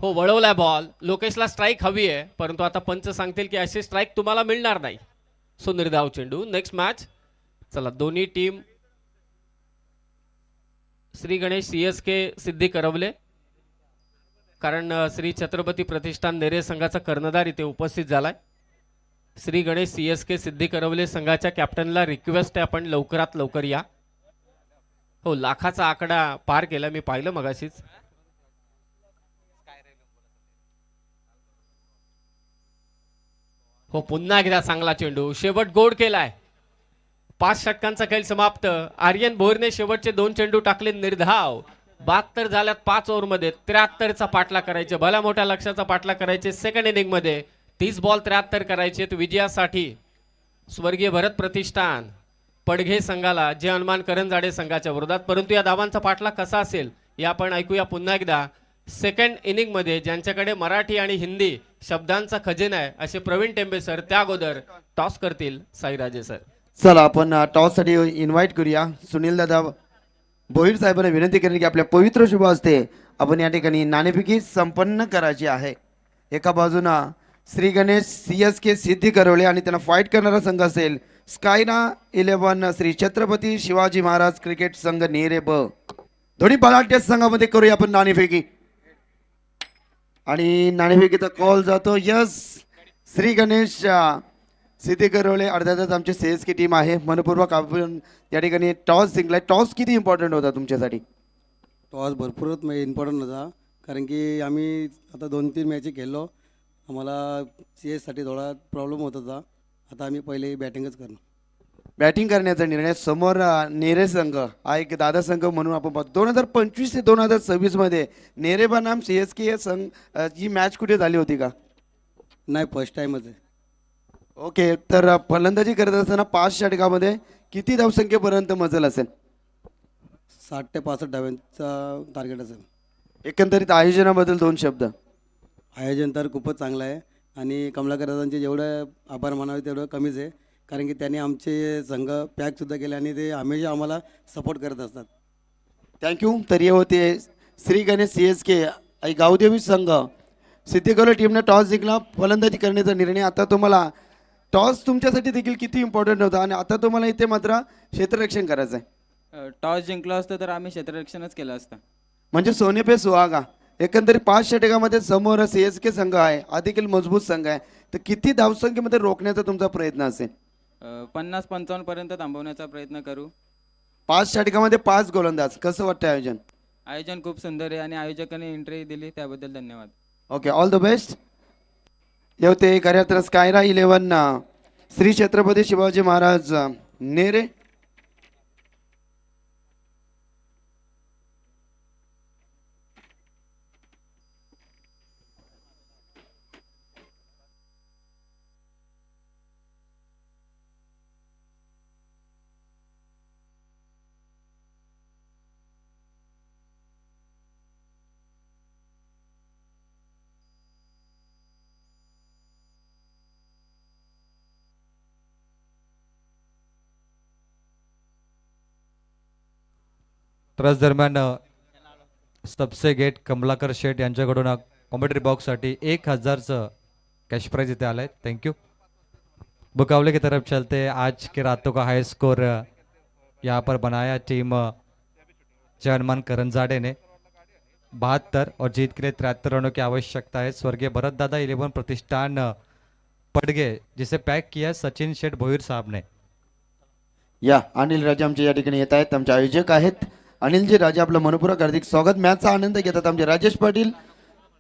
हो वळवलाय बॉल. लोकेशला स्ट्राईक हवी आहे परंतु आता पंच सांगतील की अशी स्ट्राईक तुम्हाला मिळणार नाही. सो निर्धाव चेंडू. Next match. चला दोन्ही टीम श्री गणेश CSK सिद्धी करवले, कारण श्री छत्रपती प्रतिष्ठान नेरे संघाचा कर्णधार इथे उपस्थित झालाय. श्री गणेश CSK सिद्धी करवले संघाच्या कॅप्टनला रिक्वेस्ट आहे आपण लवकरात लवकर या. हो लाखाचा आकडा पार केला मी पाहिलं मगाशीच. हो पुन्हा एकदा चांगला चेंडू. शेवट गोड केलाय. 5 षटकांचा खेळ समाप्त. आर्यन भोईरने शेवटचे 2 चेंडू टाकले निर्धाव. 72 झाल्यात 5 ओव्हरमध्ये. 73चा पाठला करायचे. भल्या मोठ्या लक्ष्याचा पाठला करायचे. सेकंड इनिंग मध्ये 30 बॉल 73 करायचे. विजयासाठी स्वर्गीय भरत प्रतिष्ठान पडघे संघाला जे अनुमान करंजाडे संघाच्या विरोधात. परंतु या धावांचा पाठला कसा असेल हे आपण ऐकूया पुन्हा एकदा. सेकंड इनिंग मध्ये ज्यांच्याकडे मराठी आणि हिंदी शब्दांचा खजिना आहे असे प्रवीण टेंबे सर त्या अगोदर टॉस करतील साईराजे सर. चला आपण टॉस साठी इन्व्हाइट करूया सुनील दादा भोईर साहेबांना विनंती करेन की आपल्या पवित्र शुभ हस्ते आपण या ठिकाणी नाणेफेकी संपन्न करायची आहे. एका बाजूना श्री गणेश CSK सिद्धी करवले आणि त्यांना फाईट करणारा संघ असेल स्कायना 11 श्री छत्रपती शिवाजी महाराज क्रिकेट संघ नेरे ब. दोन्ही बलाढ्य संघामध्ये करूया आपण नाणेफेकी. आणि नाणेफेकीचा कॉल जातो. यस श्री गणेश सिद्धी करवले. अर्थातच आमची CSK टीम आहे. मनपूर्वक आपण या ठिकाणी टॉस जिंकलाय. टॉस किती इम्पॉर्टंट होता तुमच्यासाठी? टॉस भरपूरच इम्पॉर्टंट होता, कारण की आम्ही आता 2-3 मॅची खेळलो. आम्हाला CS साठी थोडा प्रॉब्लेम होत होता. आता आम्ही पहिले बॅटिंगच करणार. बॅटिंग करण्याचा निर्णय. समोर नेरे संघ हा एक दादा संघ म्हणून आपण पाहतो. 2025 ते 2026 मध्ये नेरे बनाम CSK या संघ ही मॅच कुठे झाली होती का? नाही, फर्स्ट टाईमच आहे. ओके. तर फलंदाजी करत असताना 5 षटकामध्ये किती धावसंख्येपर्यंत मजल असेल? 60 ते 65 धाव्यांचा टार्गेट असेल. एकंदरीत आयोजनाबद्दल 2 शब्द. आयोजन तर खूपच चांगलं आहे आणि कमलाकर दादांचे जेवढं आभार मानावे तेवढं कमीच आहे, कारण की त्यांनी आमचे संघ पॅकसुद्धा केले आणि ते हमेशा आम्हाला सपोर्ट करत असतात. थँक्यू. तर हे होते श्री गणेश CSK आणि गावदेवी संघ. सिद्धिकरोली टीमने टॉस जिंकला. फलंदाजी करण्याचा निर्णय. आता तुम्हाला टॉस तुमच्यासाठी देखील किती इम्पॉर्टंट होता आणि आता तुम्हाला इथे मात्र क्षेत्ररक्षण करायचं आहे. टॉस जिंकलो असतं तर आम्ही क्षेत्ररक्षणच केलं असतं. म्हणजे सोने पे सुहागा. एकंदरीत 5 षटकामध्ये समोर CSK संघ आहे, हा देखील मजबूत संघ आहे. तर किती धावसंख्येमध्ये रोखण्याचा तुमचा प्रयत्न असेल? 50-55 पर्यंत थांबवण्याचा प्रयत्न करू. 5 षटकामध्ये 5 गोलंदाज. कसं वाटतं आयोजन? आयोजन खूप सुंदर आहे आणि आयोजकांनी एंट्री दिली त्याबद्दल धन्यवाद. Okay, all the best. येवते कार्यात्र स्कायरा 11 श्री छत्रपती शिवाजी महाराज नेरे. त्रस दरम्यान सबसे गेट कमलाकर शेठ यांच्याकडून कॉमेंट्री बॉक्ससाठी 1000चं कैश प्राइज इथे आलंय. Thank you. मुकाबले की तरफ चलते. आज के रातों का हाई स्कोर यहाँ पर बनाया टीम जय हनुमान करंजाड़े ने 72 और जीत के लिए 73 रनों की आवश्यकता है. स्वर्गीय भरत दादा 11 प्रतिष्ठान पडगे जिसे पैक किया सचिन शेठ भोईर साहब ने. या अनिल राजा आमच्या या ठिकाणी येत आहेत. आमचे आयोजक आहेत अनिलजी राजा. आपलं मनपूर्वक हार्दिक स्वागत. मॅचचा आनंद घेतात आमचे राजेश पाटील,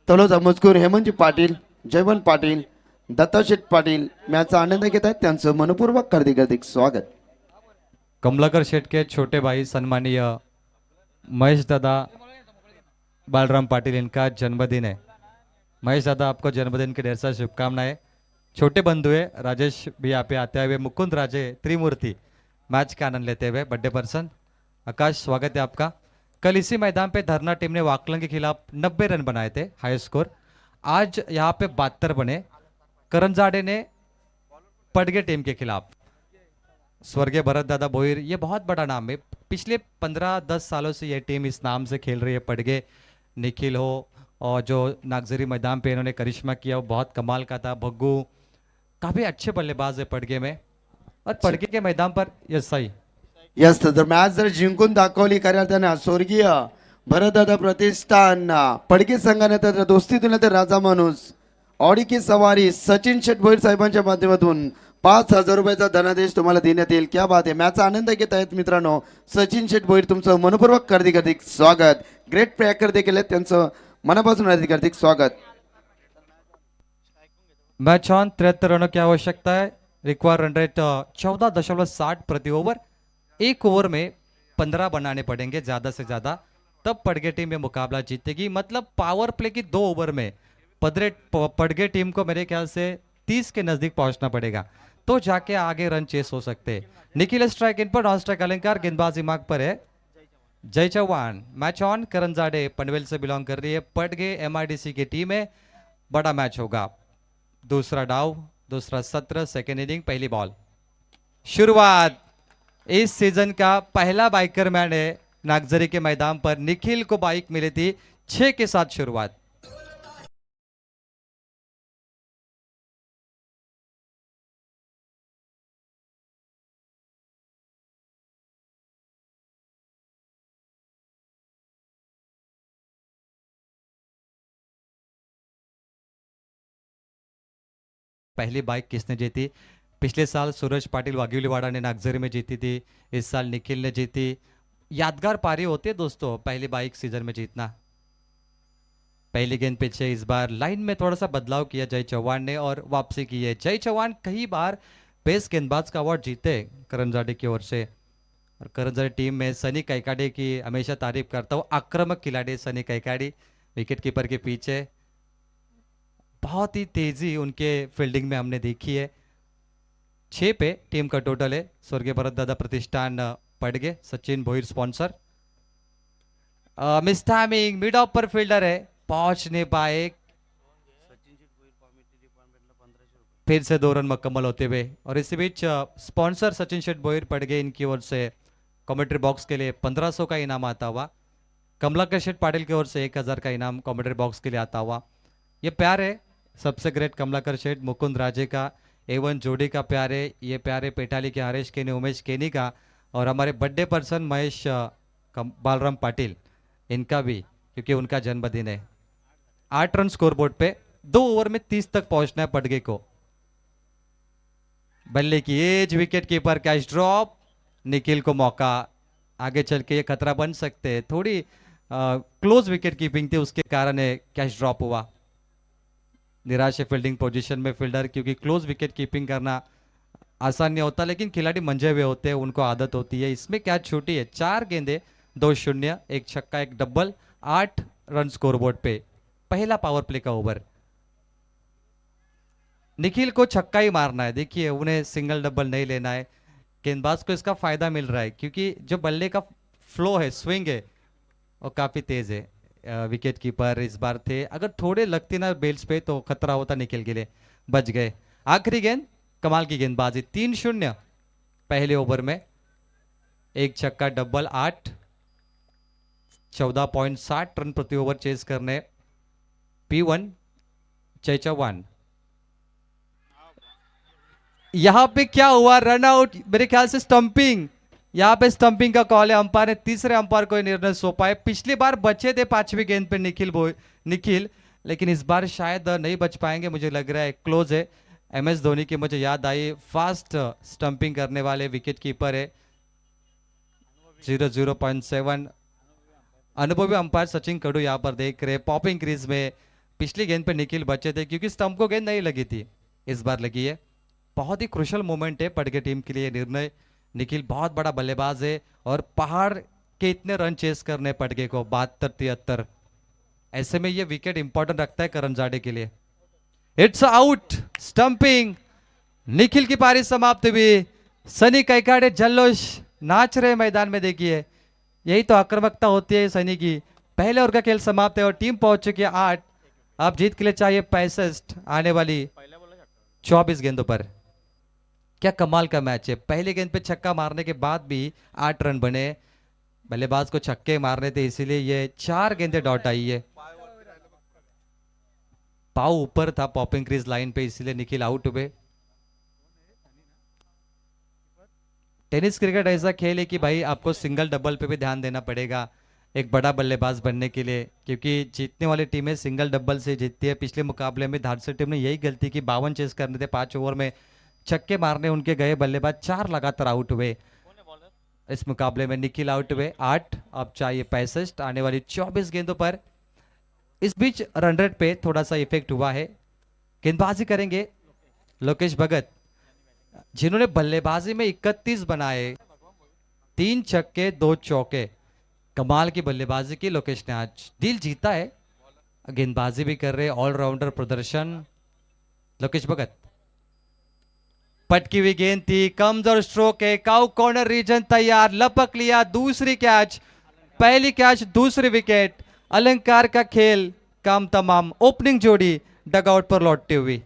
तलोजा मजकूर, हेमंतजी पाटील, जयवंत पाटील, दत्ता शेठ पाटील मॅचचा आनंद घेत आहेत. त्यांचं मनपूर्वक हार्दिक हार्दिक स्वागत. कमलाकर शेठ के छोटे भाई सम्मानीय महेश दादा बालराम पाटिल, इनका जन्मदिन है. महेश दादा आपको जन्मदिन की ढेर सारी शुभकामनाएं. छोटे बंधु है राजेश भी यहाँ पे आते हुए, मुकुंद राजे त्रिमूर्ति मैच का आनंद लेते हुए, बर्थडे पर्सन आकाश स्वागत है आपका. कल इसी मैदान पे धरना टीम ने वाकलन के खिलाफ 90 रन बनाए थे हाई स्कोर. आज यहाँ पे 72 बने। करंजाड़े ने पडगे टीम के खिलाफ, स्वर्गीय भरत दादा भोईर, ये बहुत बड़ा नाम है। पिछले 15-10 सालों से ये टीम इस नाम से खेल रही है। पडगे, निखिल हो, और जो नागजरी मैदान पे इन्होंने करिश्मा किया वो बहुत कमाल का था। भग्गू काफी अच्छे बल्लेबाज है पडगे में, और पडगे के मैदान पर यस साई यस तर मॅच जर जिंकून दाखवली खऱ्या अर्थानं स्वर्गीय भरतदादा प्रतिष्ठान पडके संघाने तर दोस्तीतून तर राजा माणूस ऑडी की सवारी सचिन शेट भोईर साहेबांच्या माध्यमातून 5,000 रुपयाचा धनादेश तुम्हाला देण्यात येईल. क्या बात आहे. मॅचचा आनंद घेत आहेत मित्रांनो. सचिन शेट भोईर तुमचं मनपूर्वक हार्दिक स्वागत. ग्रेट प्रॅकर देखील आहेत, त्यांचं मनापासून हार्दिक स्वागत. मैच ऑन 73 रनों की आवश्यकता है। रिक्वायर रन रेट 14.60 प्रति ओवर। एक ओवर में 15 बनाने पड़ेंगे ज्यादा से ज्यादा, तब पडगे टीम ये मुकाबला जीतेगी। मतलब पावर प्ले की 2 ओवर में पडगे टीम को मेरे ख्याल से 30 के नजदीक पहुंचना पड़ेगा, तो जाके आगे रन चेस हो सकते हैं। निखिल स्ट्राइक इन पर, नॉन स्ट्राइक अलंकार, गेंदबाजी मार्ग पर है जय चौहान। मैच ऑन, करंजाड़े पनवेल से बिलोंग कर रही है। पडगे MIDC की टीम है। बड़ा मैच होगा। दूसरा डाव, दूसरा सत्र, सेकेंड इनिंग, पहली बॉल, शुरुआत। इस सीजन का पहला बाइकर मैन है नागजरी के मैदान पर। निखिल को बाइक मिली थी 6 के साथ शुरुआत। पहली बाइक किसने जीती? पिछले साल सूरज पाटिल वाघिवलीवाड़ा ने नागजरी में जीती थी, इस साल निखिल ने जीती। यादगार पारी होती है दोस्तों पहली बाइक सीजन में जीतना। पहली गेंद पीछे, इस बार लाइन में थोड़ा सा बदलाव किया जय चौहान ने और वापसी की है। जय चौहान कई बार बेस्ट गेंदबाज का अवार्ड जीते करंजाड़े की ओर से, और करंजाड़े टीम में सनी कैकाड़े की हमेशा तारीफ करता हूँ। आक्रामक खिलाड़ी सनी कैकाड़ी, विकेट कीपर के पीछे बहुत ही तेजी उनके फील्डिंग में हमने देखी है। 6 पे टीम का टोटल है। स्वर्गीय Bharat Dada Pratishthan Padge, Sachin Bhoir sponsor. Miss timing, mid off पर फील्डर है, पहुंच नहीं पाए। फिर से 2 रन मुकम्मल होते हुए, और इसी बीच स्पॉन्सर सचिन शेट भोईर पडगे, इनकी ओर से कमेंट्री बॉक्स के लिए 1500 का इनाम आता हुआ। कमलाकर शेट पाटिल की ओर से 1000 का इनाम कमेंट्री बॉक्स के लिए आता हुआ। ये प्यार है सबसे ग्रेट कमलाकर शेठ मुकुंद राजे का, एवन जोड़ी का प्यार है। ये प्यार है पेटाली के हरेश केनी, उमेश केनी का, और हमारे बर्थडे पर्सन महेश बालराम पाटिल, इनका भी, क्योंकि उनका जन्मदिन है। 8 रन स्कोर बोर्ड पे, 2 ओवर में 30 तक पहुंचना है पडगे को। बल्ले की edge, wicket keeper catch drop, Nikhil को मौका, आगे चल के ये खतरा बन सकते हैं। थोड़ी क्लोज विकेट कीपिंग थी, उसके कारण कैच ड्रॉप हुआ। निराश है फील्डिंग पोजीशन में फील्डर, क्योंकि क्लोज विकेट कीपिंग करना आसान नहीं होता, लेकिन खिलाड़ी मंजे हुए होते हैं, उनको आदत होती है। इसमें कैच छोटी है, 4 गेंदे, 2 शून्य, 1 छक्का, 1 डबल, 8 रन स्कोरबोर्ड पे। पहला पावर प्ले का ओवर। निखिल को छक्का ही मारना है, देखिए उन्हें सिंगल डबल नहीं लेना है। गेंदबाज को इसका फायदा मिल रहा है, क्योंकि जो बल्ले का फ्लो है, स्विंग है, वो काफी तेज है। विकेट कीपर इस बार थे, अगर थोड़े लगते ना बेल्स पे तो खतरा होता निखिल के लिए, बच गए। आखिरी गेंद, कमाल की गेंदबाजी, 3-0 पहले ओवर में, 1 छक्का, डबल, 8, 14.60 रन प्रति ओवर चेस करने P1 जय चौहान। यहां पे क्या हुआ? रन आउट, मेरे ख्याल से स्टंपिंग, यहाँ पे स्टंपिंग का कॉल है। अंपायर ने, तीसरे अंपायर को निर्णय सौंपा है। पिछली बार बचे थे 5वीं गेंद पे निखिल, लेकिन इस बार शायद नहीं बच पाएंगे, मुझे लग रहा है क्लोज है। MS धोनी की मुझे याद आई, फास्ट स्टंपिंग करने वाले विकेट कीपर है। 0.7 अनुभवी अंपायर सचिन कडू यहाँ पर देख रहे। पॉपिंग क्रीज में पिछली गेंद पे निखिल बचे थे, क्योंकि स्टंप को गेंद नहीं लगी थी, इस बार लगी है। बहुत ही क्रुशल मोमेंट है पडगे टीम के लिए निर्णय। निखिल बहुत बड़ा बल्लेबाज है, और पहाड़ के इतने रन चेस करने पडगे को, 72-73। ऐसे में ये विकेट इंपॉर्टेंट रखता है करंजाड़े के लिए। इट्स आउट, स्टंपिंग, निखिल की पारी समाप्त हुई। सनी कैकाड़े जल्लोष नाच रहे मैदान में, देखिए यही तो आक्रामकता होती है सनी की। पहले ओवर का खेल समाप्त है और टीम पहुंच चुकी है 8। आप जीत के लिए चाहिए 65 आने वाली 24 गेंदों पर। क्या कमाल का मैच है, पहली गेंद पे छक्का मारने के बाद भी 8 रन बने। बल्लेबाज को छक्के मारने थे इसीलिए ये 4 गेंदें डॉट आई है। पाव ऊपर था पॉपिंग क्रीज लाइन पे, इसीलिए निखिल आउट हुए। टेनिस क्रिकेट ऐसा खेल है कि भाई आपको सिंगल डबल पे भी ध्यान देना पड़ेगा एक बड़ा बल्लेबाज बनने के लिए, क्योंकि जीतने वाली टीमें सिंगल डबल से जीतती है। पिछले मुकाबले में धारसर टीम ने यही गलती की, 52 चेस करने थे 5 ओवर में, छक्के मारने उनके गए बल्लेबाज 4 लगातार आउट हुए। इस मुकाबले में निखिल आउट हुए 8, अब चाहिए 65 आने वाली 24 गेंदों पर। इस बीच रन रेट पे थोड़ा सा इफेक्ट हुआ है। गेंदबाजी करेंगे लोकेश भगत, जिन्होंने बल्लेबाजी में 31 बनाए, 3 छक्के 2 चौके। कमाल की बल्लेबाजी की लोकेश ने, आज दिल जीता है। गेंदबाजी भी कर रहे, ऑलराउंडर प्रदर्शन लोकेश भगत। पटकी हुई गेंद थी, कमजोर स्ट्रोक है, काउ कॉर्नर रीजन तैयार, लपक लिया, दूसरी कैच, पहली कैच दूसरी विकेट। अलंकार का खेल काम तमाम, ओपनिंग जोड़ी डगआउट पर लौटती हुई।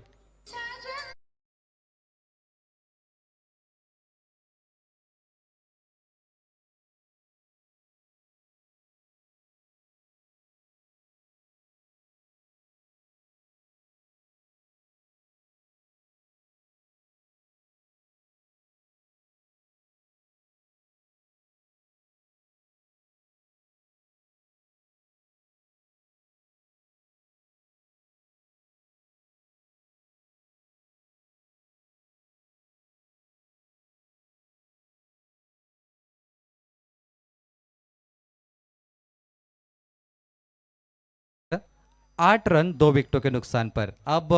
आठ रन 2 विकेटों के नुकसान पर। अब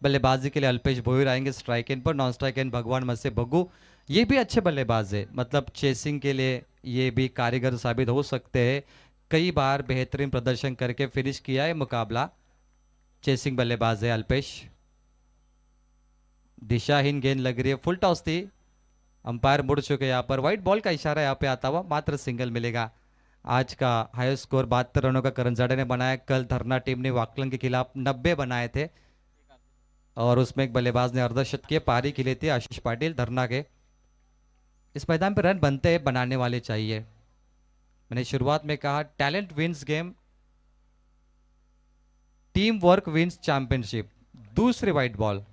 बल्लेबाजी के लिए अल्पेश भोईर आएंगे स्ट्राइक एंड पर, नॉन स्ट्राइक एंड भगवान मसे बग्गू। ये भी अच्छे बल्लेबाज है, मतलब चेसिंग के लिए ये भी कारीगर साबित हो सकते हैं। कई बार बेहतरीन प्रदर्शन करके फिनिश किया है मुकाबला। चेसिंग बल्लेबाज है अल्पेश। दिशाहीन गेंद लग रही है, फुल टॉस थी, अंपायर मुड़ चुके यहाँ पर। व्हाइट बॉल का इशारा यहाँ पे आता हुआ, मात्र सिंगल मिलेगा। आज का हाईएस्ट स्कोर 72 रनों का करंजाड़े ने बनाया। कल धरना टीम ने वाकलन के खिलाफ 90 बनाए थे और उसमें एक बल्लेबाज ने अर्धशतकीय पारी खेली थी, आशीष पाटिल धरना के। इस मैदान पर रन बनते हैं, बनाने वाले चाहिए। मैंने शुरुआत में कहा talent wins game, team work wins championship. दूसरी व्हाइट बॉल,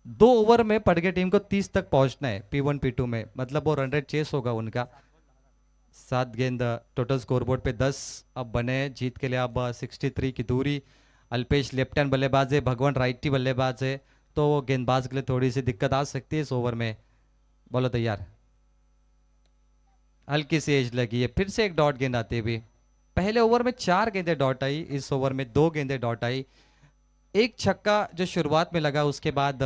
2 ओवर में पड़गे टीम को 30 तक पहुंचना है P1 P2 में, मतलब वो रन रेट चेस होगा उनका। 7 गेंद टोटल स्कोरबोर्ड पे 10 अब बने। जीत के लिए अब 63 की दूरी। अल्पेश लेफ्ट हैंड बल्लेबाज है, भगवान राइटी बल्लेबाज है, तो वो गेंदबाज के लिए थोड़ी सी दिक्कत आ सकती है इस ओवर में। बोलो तैयार, हल्की सी एज लगी है, फिर से एक डॉट गेंद आती हुई। पहले ओवर में 4 गेंदें डॉट आई, इस ओवर में 2 गेंदें डॉट आई। एक छक्का जो शुरुआत में लगा, उसके बाद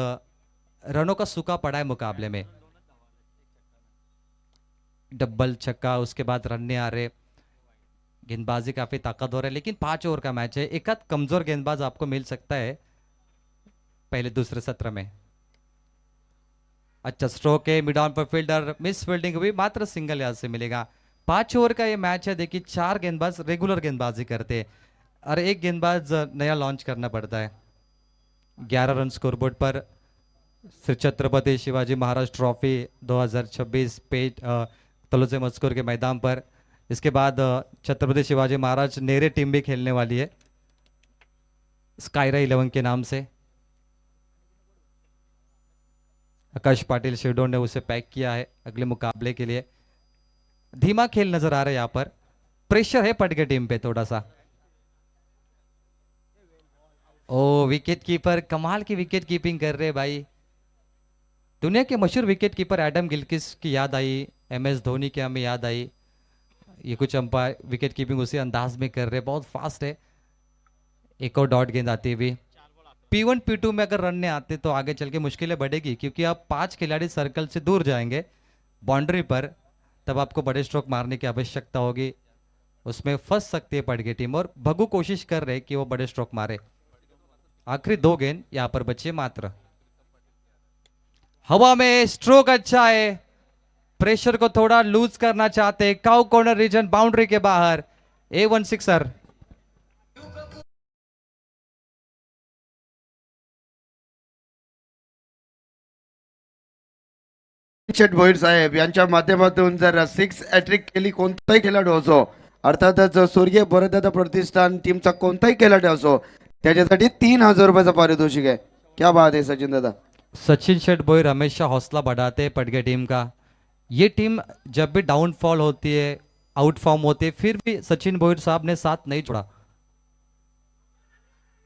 रनों का सूखा पड़ा है मुकाबले में। डबल छक्का, उसके बाद रन नहीं आ रहे। गेंदबाजी काफी ताकतवर है, लेकिन 5 ओवर का मैच है, एक आध कमजोर गेंदबाज आपको मिल सकता है पहले दूसरे सत्र में। अच्छा स्ट्रोक है, mid on per fielder, miss fielding हुई, मात्र सिंगल यहां से मिलेगा। 5 ओवर का ये मैच है। देखिए 4 गेंदबाज रेगुलर गेंदबाजी करते हैं और एक गेंदबाज नया लॉन्च करना पड़ता है। 11 रन स्कोरबोर्ड पर। श्री छत्रपति शिवाजी महाराज ट्रॉफी 2026 पेट तलोसे मस्कोर के मैदान पर। इसके बाद छत्रपति शिवाजी महाराज नेरे टीम भी खेलने वाली है स्कायरा 11 के नाम से। आकाश पाटिल शेडो ने उसे पैक किया है अगले मुकाबले के लिए। धीमा खेल नजर आ रहा है यहाँ पर, प्रेशर है पटके टीम पे थोड़ा सा। ओ विकेट कीपर कमाल की विकेट कीपिंग कर रहे भाई। दुनिया के मशहूर विकेट कीपर एडम गिलक्रिस्ट की याद आई, MS धोनी की हमें याद आई। ये कुछ अंपायर विकेट कीपिंग उसी अंदाज में कर रहे, बहुत फास्ट है। एक और डॉट गेंद आती हुई। P1 P2 में अगर रन नहीं आते तो आगे चल के मुश्किलें बढ़ेगी, क्योंकि आप 5 खिलाड़ी सर्कल से दूर जाएंगे बाउंड्री पर, तब आपको बड़े स्ट्रोक मारने की आवश्यकता होगी। उसमें फंस सकती है पड़गे टीम और भगू कोशिश कर रहे कि वो बड़े स्ट्रोक मारे। आखिरी 2 गेंद यहां पर बचे मात्र। हवा में स्ट्रोक अच्छा है, प्रेशर को थोड़ा लूज करना चाहते, काउ कॉर्नर रीजन बाउंड्री के बाहर A1 सिक्सर। शेठ भोईर साहेब यांच्या माध्यमातून जर 6 हॅट्रिक केली कोणताही खेळाडू असो, अर्थातच स्वर्गीय भरतदादा प्रतिष्ठान टीमचा कोणताही खेळाडू असो, त्याच्यासाठी 3,000 रुपयाचा पारितोषिक आहे. क्या बात आहे सचिन दादा. सचिन शेठ बोयर हमेशा हौसला बढ़ाते हैं पटके टीम का. ये टीम जब भी डाउनफॉल होती है, आउट फॉर्म होती है, फिर भी सचिन बोयर साहब ने साथ नहीं छोड़ा.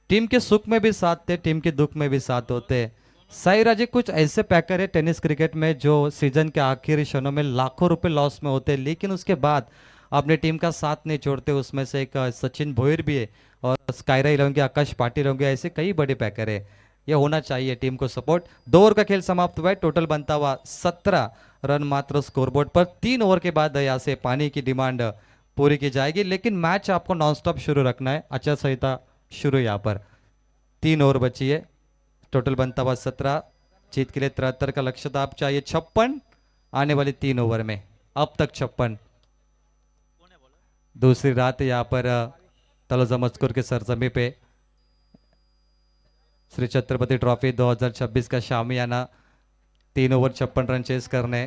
टीम के सुख में भी साथ थे, टीम के दुख में भी साथ होते. साई राजे कुछ ऐसे पैकर है टेनिस क्रिकेट में जो सीजन के आखिरी क्षणों में लाखों रुपए लॉस में होते हैं, लेकिन उसके बाद अपने टीम का साथ नहीं छोड़ते. उसमें से एक सचिन भोयर भी है और स्कायरा होंगे, आकाश पाटिल होंगे, ऐसे कई बड़े पैकर है. ये होना चाहिए टीम को सपोर्ट. 2 ओवर का खेल समाप्त हुआ है. टोटल बनता हुआ 17 रन मात्र स्कोरबोर्ड पर. 3 ओवर के बाद यहाँ से पानी की डिमांड पूरी की जाएगी, लेकिन मैच आपको नॉनस्टॉप शुरू रखना है. आचार संहिता शुरू यहाँ पर. 3 ओवर बची है. टोटल बनता हुआ 17. जीत के लिए 73 का लक्ष्य था. आप चाहिए 56 आने वाली 3 ओवर में. अब तक 56. दूसरी रात यहाँ पर तलोजा मस्कुर के सरजमी पे श्री छत्रपति ट्रॉफी 2026 का शामियाना. 3 ओवर 56 रन चेस करने.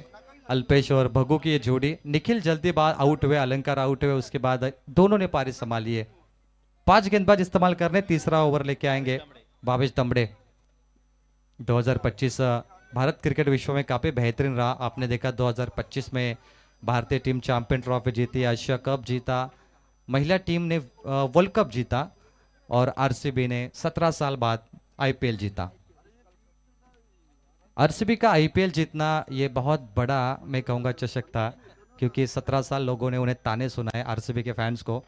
अल्पेश और भगू की ये जोड़ी. निखिल जल्दी बाद आउट हुए, अलंकार आउट हुए, उसके बाद दोनों ने पारी संभाली है. 5 गेंदबाज इस्तेमाल करने. तीसरा ओवर लेके आएंगे भावेश दमड़े. 2025 भारत क्रिकेट विश्व में काफी बेहतरीन रहा. आपने देखा 2025 में भारतीय टीम चैंपियन ट्रॉफी जीती, एशिया कप जीता, महिला टीम ने वर्ल्ड कप जीता और आरसीबी ने 17 साल बाद आईपीएल जीता. आरसीबी का आईपीएल जीतना ये बहुत बड़ा मैं कहूँगा चषक था, क्योंकि 17 साल लोगों ने उन्हें ताने सुनाए आरसीबी के फैंस को,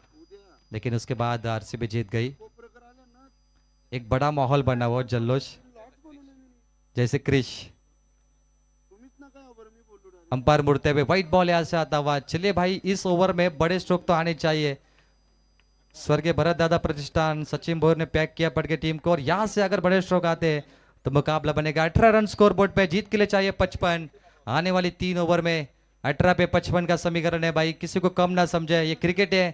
लेकिन उसके बाद आरसीबी जीत गई. एक बड़ा माहौल बना हुआ, जल्लोश जैसे क्रिश. अंपायर मुड़ते हुए व्हाइट बॉल यहां से आता हुआ. चलिए भाई, इस ओवर में बड़े स्ट्रोक तो आने चाहिए. स्वर्गीय भरत दादा प्रतिष्ठान सचिन बोर ने पैक किया पटके टीम को, और यहां से अगर बड़े स्ट्रोक आते तो मुकाबला बनेगा 18 रन स्कोर बोर्ड पे. जीत के लिए चाहिए 55 आने वाली 3 ओवर में. 18 पे 55 का समीकरण है भाई, किसी को कम ना समझे. ये क्रिकेट है,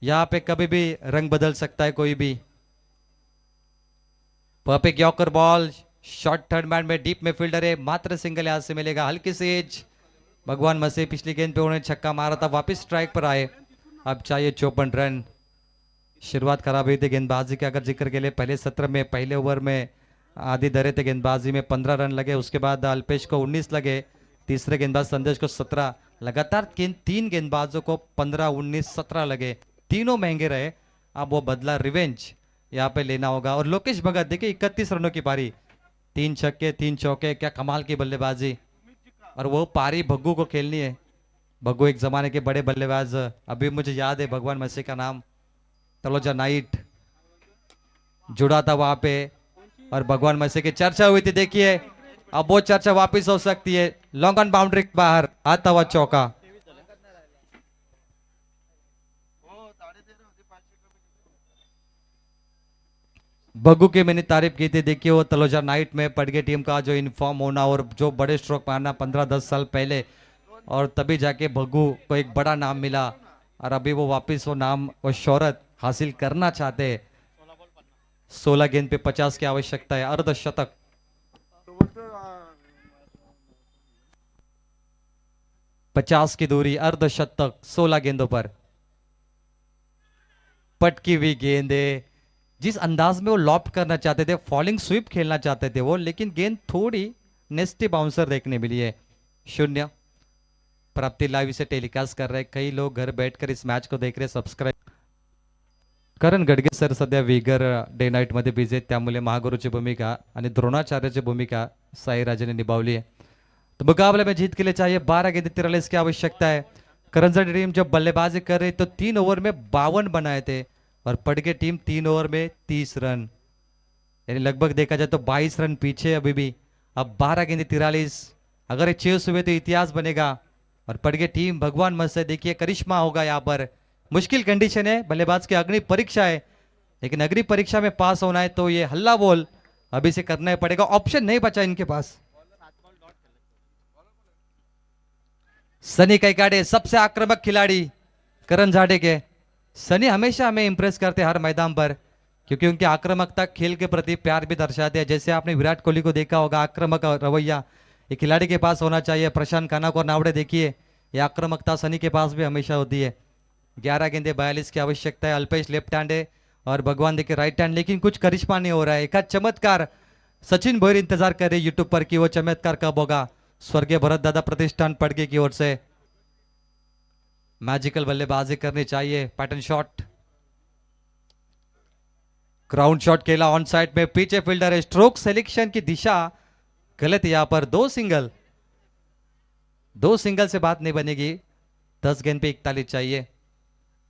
यहाँ पे कभी भी रंग बदल सकता है कोई भी. Perfect yorker ball. Short third man में डीप में फील्डर है, मात्र सिंगल यहां से मिलेगा. हल्की सी एज. भगवान मसीह पिछली गेंद पे उन्होंने छक्का मारा था, वापस स्ट्राइक पर आए. अब चाहिए 54 रन. शुरुआत खराब हुई थी गेंदबाजी के अगर जिक्र के लिए. पहले सत्र में पहले ओवर में आधी दरे थे गेंदबाजी में, 15 रन लगे. उसके बाद अल्पेश को 19 लगे. तीसरे गेंदबाज संदेश को 17. लगातार 3 गेंदबाजों को 15, 19, 17 लगे. तीनों महंगे रहे. अब वो बदला रिवेंज यहाँ पे लेना होगा. और लोकेश भगत देखिए 31 रनों की पारी, 3 छक्के 3 चौके, क्या कमाल की बल्लेबाजी. और वो पारी भग्गू को खेलनी है. भग्गू एक जमाने के बड़े बल्लेबाज, अभी मुझे याद है भगवान मसीह का नाम. तलोजा नाइट जुड़ा था वहां पे और भगवान मसीह की चर्चा हुई थी. देखिए अब वो चर्चा वापस हो सकती है. लॉन्ग ऑन बाउंड्री बाहर आता हुआ चौका. भग्गू की मैंने तारीफ की थी. देखिए वो तलोजा नाइट में पटके टीम का जो इन्फॉर्म होना और जो बड़े स्ट्रोक मारना 15-10 साल पहले, और तभी जाके भग्गू को एक बड़ा नाम मिला. और अभी वो वापस वो नाम और शोहरत हासिल करना चाहते हैं. 16 गेंद पे 50 की आवश्यकता है. अर्धशतक. पचास की दूरी, अर्धशतक 16 गेंदों पर. पटकी हुई गेंद है. जिस अंदाज में वो लॉफ्ट करना चाहते थे, फॉलिंग स्वीप खेलना चाहते थे वो, लेकिन गेंद थोड़ी नेस्टी बाउंसर देखने मिली है. 0. प्राप्ति लाइव इसे टेलीकास्ट कर रहे. कई लोग घर बैठकर इस मॅच को देख रहे. सबस्क्राईब. करण गडगे सर सध्या विगर डे नाईट मध्ये बिझी आहेत, त्यामुळे महागुरूची भूमिका आणि द्रोणाचार्याची भूमिका साई राजे ने निभावली है. तो मुकाबले में जीत के लिए चाहिए 12 गेंद 43 की आवश्यकता है. करंजन टीम जब बल्लेबाजी कर रही तो 3 ओवर में 52 बनाए थे और पटके टीम 3 ओवर में 30 रन, यानी लगभग देखा जाए तो 22 रन पीछे अभी भी. अब 12 गेंद 43. अगर ये चेस हुए तो इतिहास बनेगा. और पटके टीम भगवान मस्त देखिए, करिश्मा होगा यहाँ पर. मुश्किल कंडीशन है, बल्लेबाज की अग्नि परीक्षा है, लेकिन अग्नि परीक्षा में पास होना है तो ये हल्ला बोल अभी से करना ही पड़ेगा. ऑप्शन नहीं बचा इनके पास. सनी कैकाडे सबसे आक्रामक खिलाड़ी करण झाडे के. सनी हमेशा हमें इंप्रेस करते हर मैदान पर, क्योंकि उनकी आक्रामकता खेल के प्रति प्यार भी दर्शाते हैं. जैसे आपने विराट कोहली को देखा होगा, आक्रामक रवैया. ये खिलाड़ी के पास होना चाहिए। प्रशांत खाना को नावड़े देखिए, ये आक्रामकता सनी के पास भी हमेशा होती है। 11 गेंदे 42 की आवश्यकता है। अल्पेश लेफ्ट हैंड है और भगवान देखिए राइट हैंड, लेकिन कुछ करिश्मा नहीं हो रहा है। एक चमत्कार सचिन भोईर इंतजार कर रहे यूट्यूब पर कि वो चमत्कार कब होगा। स्वर्गीय भरत दादा प्रतिष्ठान पड़गे की ओर से मैजिकल बल्लेबाजी करनी चाहिए। पैटर्न शॉट, ग्राउंड शॉट खेला ऑन साइड में, पीछे फील्डर है। स्ट्रोक सिलेक्शन की दिशा गलत, यहां पर दो सिंगल से बात नहीं बनेगी। 10 गेंद पे 41 चाहिए।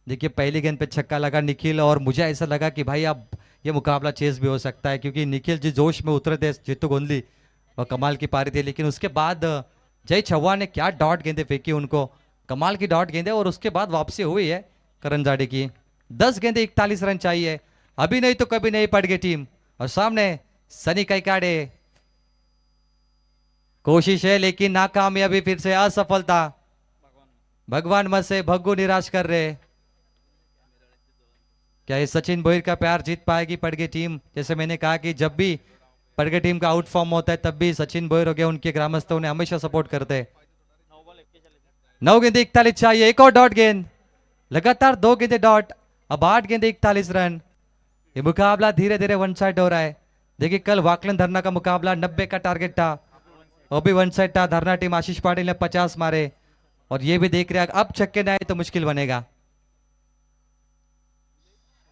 देखिए पहली गेंद पे छक्का लगा निखिल, और मुझे ऐसा लगा कि भाई अब ये मुकाबला चेस भी हो सकता है, क्योंकि निखिल जिस जोश में उतरे थे जीतू गोंदली और कमाल की पारी थी। लेकिन उसके बाद जय चौहान ने क्या डॉट गेंदे फेंकी उनको, कमाल की डॉट गेंदे, और उसके बाद वापसी हुई है करण जाड़े की। 10 गेंदे 41 रन चाहिए, अभी नहीं तो कभी नहीं पड़ गई टीम। और सामने सनी कैकाड़े, कोशिश है लेकिन नाकामयाबी, फिर से असफलता। भगवान मत से भग्गू निराश कर रहे। क्या ये सचिन भोईर का प्यार जीत पाएगी पड़गे टीम? जैसे मैंने कहा कि जब भी पड़गे टीम का आउट फॉर्म होता है तब भी सचिन भोईर हो गया, उनके ग्रामस्थों ने हमेशा सपोर्ट करते हैं। 9 गेंदे 41 चाहिए, एक और डॉट गेंद, लगातार 2 गेंदे डॉट, अब 8 गेंदे 41 रन। ये मुकाबला धीरे धीरे वन साइड हो रहा है। देखिए कल वाकलन धरना का मुकाबला 90 का टारगेट था, वो भी वन साइड था। धरना टीम आशीष पाटिल ने 50 मारे, और ये भी देख रहे हैं अब छक्के न आए तो मुश्किल बनेगा।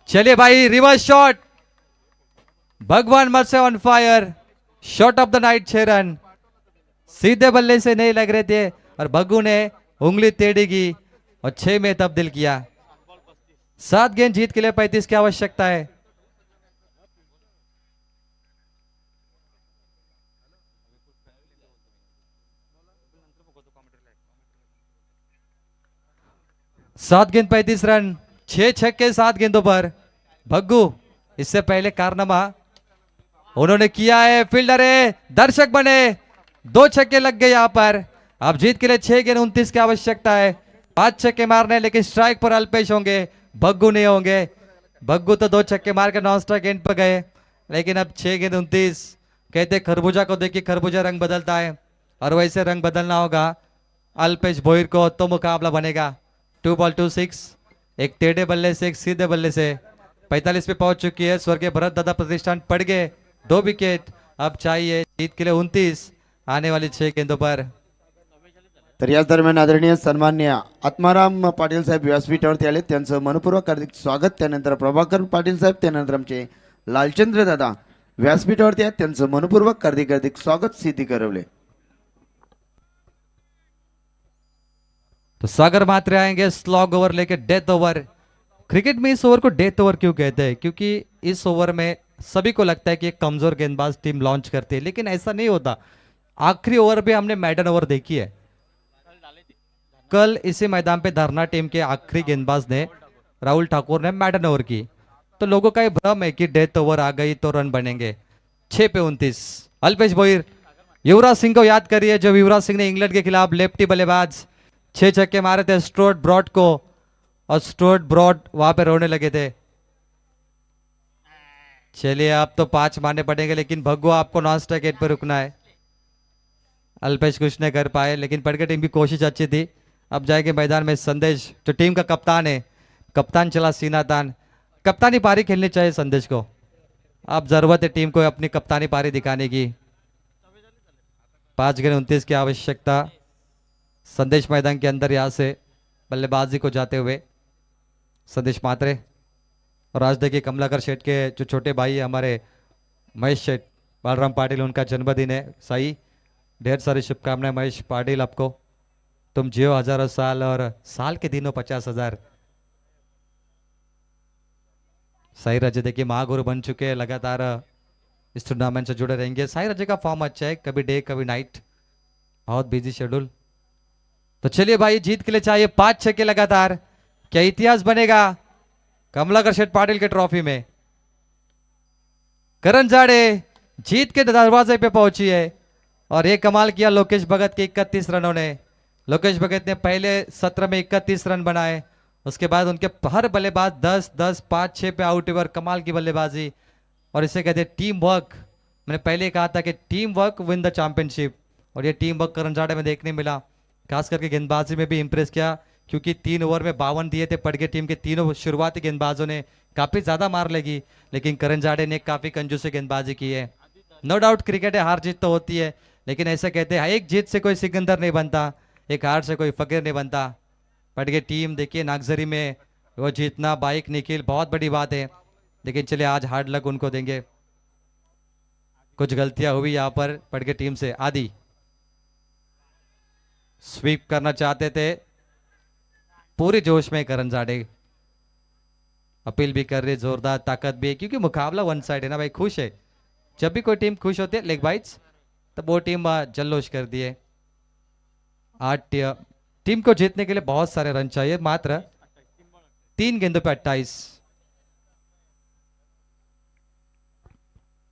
चलिए भाई, रिवर्स शॉट, भगवान मत से on fire, shot of the night, 6 run. सीधे बल्ले से नहीं लग रहे थे और भग्गू ने उंगली टेढ़ी की और 6 में तब्दील किया। 7 गेंद जीत के लिए 35 की आवश्यकता है। सात गेंद 35 रन, 6 छक्के 7 गेंदों पर। भग्गू इससे पहले कारनामा उन्होंने किया है, फील्डर है, दर्शक बने, 2 छक्के लग गए यहां पर। अब जीत के लिए 6 गेंद 29 की आवश्यकता है। 5 छक्के मारने, लेकिन स्ट्राइक पर अल्पेश होंगे, भग्गू नहीं होंगे। भग्गू तो 2 छक्के मार के नॉन स्ट्राइक एंड पर गए, लेकिन अब 6 गेंद 29। कहते खरबूजा को देखिए, खरबूजा रंग बदलता है, और वैसे रंग बदलना होगा अल्पेश भोईर को, तो मुकाबला बनेगा। 2 बॉल 2 6, एक टेढ़े बल्ले से एक सीधे बल्ले से। 45 पे पहुंच चुकी है स्वर्गीय भरत दादा प्रतिष्ठान पड़ गए, 2 विकेट। अब चाहिए जीत के लिए 29 आने वाली 6 गेंदों पर। तर याच दरम्यान आदरणीय सन्मान्य आत्माराम पाटील साहेब व्यासपीठावरती आले, त्यांचं मनपूर्वक हार्दिक स्वागत। त्यानंतर प्रभाकर पाटील साहेब, त्यानंतर आमचे लालचंद्र दादा व्यासपीठावरती आहेत, त्यांचं मनपूर्वक हार्दिक हार्दिक स्वागत सिद्धी करवले। तो सागर मात्रे आएंगे स्लॉग ओवर लेके डेथ ओवर। क्रिकेट में इस ओवर को डेथ ओवर क्यों कहते हैं? क्योंकि इस ओवर में सभी को लगता है कि एक कमजोर गेंदबाज टीम लॉन्च करती है, लेकिन ऐसा नहीं होता। आखिरी ओवर भी हमने मैडन ओवर देखी है। कल इसी मैदान पे धरना टीम के आखिरी गेंदबाज ने राहुल ठाकुर ने मैडन ओवर की, तो लोगों का ये भ्रम है कि डेथ ओवर आ गई तो रन बनेंगे। 6 पे 29। अल्पेश भोईर, युवराज सिंह को याद करिए, जो युवराज सिंह ने इंग्लैंड के खिलाफ लेफ्टी बल्लेबाज 6 छक्के मारे थे स्टुअर्ट ब्रॉड को, और स्टुअर्ट ब्रॉड वहां पे रोने लगे थे। चलिए अब तो 5 मारने पड़ेंगे, लेकिन भग्गू आपको नॉन स्ट्राइक एट पे रुकना है। अल्पेश कुछ नहीं कर पाए, लेकिन पड़के टीम की कोशिश अच्छी थी। अब जाएंगे मैदान में संदेश, जो टीम का कप्तान है। कप्तान चला सीना तान, कप्तानी पारी खेलनी चाहिए संदेश को। अब जरूरत है टीम को अपनी कप्तानी पारी दिखाने की। 5 गेंद 29 की आवश्यकता। संदेश मैदान के अंदर यहां से बल्लेबाजी को जाते हुए संदेश मात्रे, और आज देखिए कमलाकर शेठ के जो छोटे भाई है हमारे महेश शेठ, बालराम पाटिल, उनका जन्मदिन है। सही, ढेर सारी शुभकामनाएं महेश पाटिल आपको, तुम जियो हजारों साल और साल के दिनों 50,000। साई राजे देखिए महागुरु बन चुके हैं, लगातार इस टूर्नामेंट से जुड़े रहेंगे। साई राजे का फॉर्म अच्छा है, कभी डे कभी नाइट, बहुत बिजी शेड्यूल। तो चलिए भाई, जीत के लिए चाहिए 5 छक्के लगातार। क्या इतिहास बनेगा कमलाकर शेठ पाटिल के ट्रॉफी में? करण जाड़े जीत के दरवाजे पे पहुंची है, और ये कमाल किया लोकेश भगत के 31 रनों ने। लोकेश भगत ने पहले सत्र में 31 रन बनाए, उसके बाद उनके हर बल्लेबाज 10 10 5 6 पे आउट हुए, कमाल की बल्लेबाजी। और इसे कहते हैं टीम वर्क। मैंने पहले कहा था कि team work win the championship, और ये टीम वर्क करंजाड़े में देखने मिला, खास करके गेंदबाजी में भी इंप्रेस किया, क्योंकि 3 ओवर में 52 दिए थे पड़गे टीम के तीनों शुरुआती गेंदबाजों ने, काफी ज्यादा मार लगी, लेकिन करंजाड़े ने काफी कंजूसी गेंदबाजी की है। नो डाउट क्रिकेट है, हार जीत तो होती है, लेकिन ऐसा कहते हैं एक जीत से कोई सिकंदर नहीं बनता, एक हार से कोई फकीर नहीं बनता। पड़गे टीम देखिए नागजरी में वो जीतना, बाइक निखिल, बहुत बड़ी बात है, लेकिन चलिए आज हार्ड लक उनको देंगे। कुछ गलतियां हुई यहाँ पर पड़गे टीम से। आदि स्वीप करना चाहते थे, पूरे जोश में करंजाड़े अपील भी कर रहे, जोरदार ताकत भी है, क्योंकि मुकाबला वन साइड है ना भाई, खुश है। जब भी कोई टीम खुश होती है लेग बाइट्स, तब वो टीम जल्लोश कर दिए। 8 टीम को जीतने के लिए बहुत सारे रन चाहिए, मात्र 3 गेंदों पे 28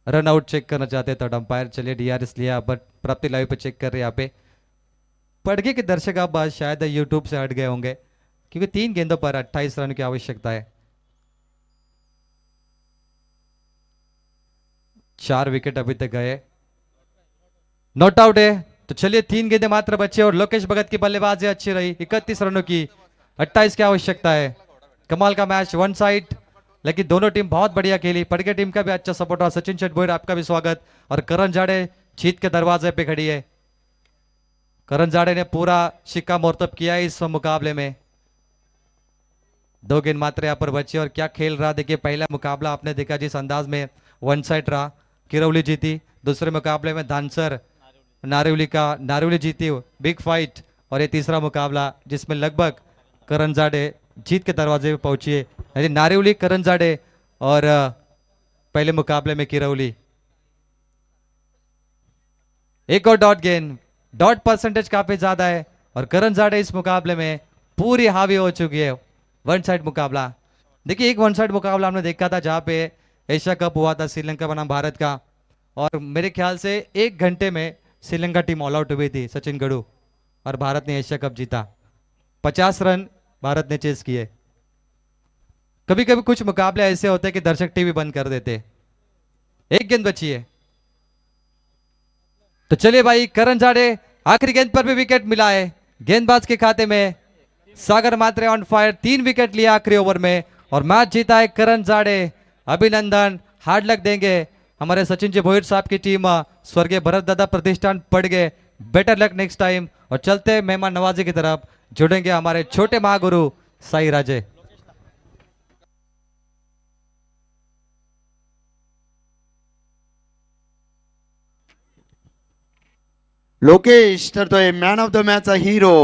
रन आउट चेक करना चाहते थे अंपायर। चलिए डीआरएस लिया, बट प्राप्ति लाइव पे चेक कर रहे हैं यहाँ पे। पड़गे के दर्शक अब शायद यूट्यूब से हट गए होंगे, क्योंकि 3 गेंदों पर 28 रन की आवश्यकता है। 4 विकेट अभी तक गए, नॉट आउट है, तो चलिए 3 गेंदें मात्र बचे और लोकेश भगत की बल्लेबाजी अच्छी रही, 31 रनों की 28 की आवश्यकता है। कमाल का मैच वन साइड, लेकिन दोनों टीम बहुत बढ़िया खेली। पड़गे टीम का भी अच्छा सपोर्ट रहा। सचिन चटबोयर आपका भी स्वागत। और करण जाड़े जीत के दरवाजे पे खड़ी है। करण जाड़े ने पूरा शिक्का मोर्तब किया है इस मुकाबले में। 2 गेंद मात्र यहाँ पर बची और क्या खेल रहा देखिए। पहला मुकाबला आपने देखा जिस अंदाज में वन साइड रहा, किरौली जीती। दूसरे मुकाबले में धानसर नारिवली जीती, बिग फाइट। और ये तीसरा मुकाबला जिसमें लगभग करण जाड़े जीत के दरवाजे पे पहुंची है, यानी नारिवली, करण जाड़े और पहले मुकाबले में किरौली। एक और डॉट गेंद, डॉट परसेंटेज काफी ज्यादा है और करण जाड़े इस मुकाबले में पूरी हावी हो चुकी है। वन साइड मुकाबला देखिए, एक वन साइड मुकाबला हमने देखा था जहां पे एशिया कप हुआ था श्रीलंका बनाम भारत का, और मेरे ख्याल से 1 घंटे में श्रीलंका टीम ऑल आउट हुई थी सचिन गढ़ू, और भारत ने एशिया कप जीता। 50 रन भारत ने चेस किए। कभी कभी कुछ मुकाबले ऐसे होते हैं कि दर्शक टीवी बंद कर देते। 1 गेंद बची है, तो चलिए भाई करण जाड़े आखिरी गेंद पर भी विकेट मिला है गेंदबाज के खाते में। सागर मात्रे ऑन फायर, 3 विकेट लिया आखिरी ओवर में और मैच जीता है करण जाड़े। अभिनंदन, हार्ड लक देंगे हमारे सचिन जी भोईर साहब की टीम, स्वर्गीय भरत दादा प्रतिष्ठान पड़गे। बेटर लक नेक्स्ट टाइम। और चलते मेहमान नवाजी की तरफ जुड़ेंगे हमारे छोटे महागुरु साई राजे। लोकेश ठरतोय मॅन ऑफ द मॅचचा हिरो।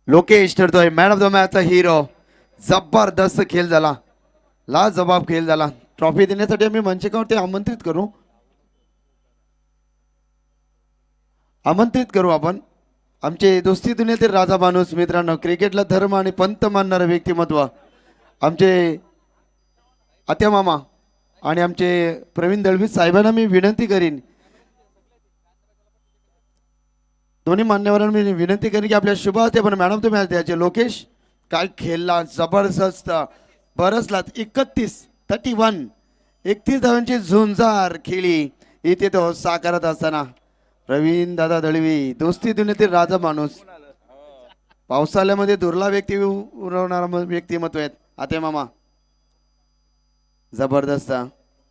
लोकेश ठरतोय मॅन ऑफ द मॅचचा हिरो। जबरदस्त खेळ झाला, लाजवाब खेळ झाला। ट्रॉफी देण्यासाठी आम्ही मंचकावरती आमंत्रित करू आपण आमचे दोस्ती दुनियातील राजा माणूस। मित्रांनो, क्रिकेटला धर्म आणि पंत मानणारे व्यक्तिमत्व आमचे आत्या मामा आणि आमचे प्रवीण दळवी साहेबांना मी विनंती करीन, दोन्ही मान्यवरांना मी विनंती करीन की आपल्या शुभ हस्ते पण मॅन ऑफ द मॅच द्यायचे। लोकेश काय खेळला, जबरदस्त बरसलात। 31 धावांची झुंजार खेळी इथे तो साकारत असताना प्रवीण दादा दळवी, दोस्ती दुनियेतील राजा माणूस, पावसाळ्यामध्ये दुर्ला व्यक्ती उरवणारा व्यक्तिमत्व आहेत आते मामा। जबरदस्त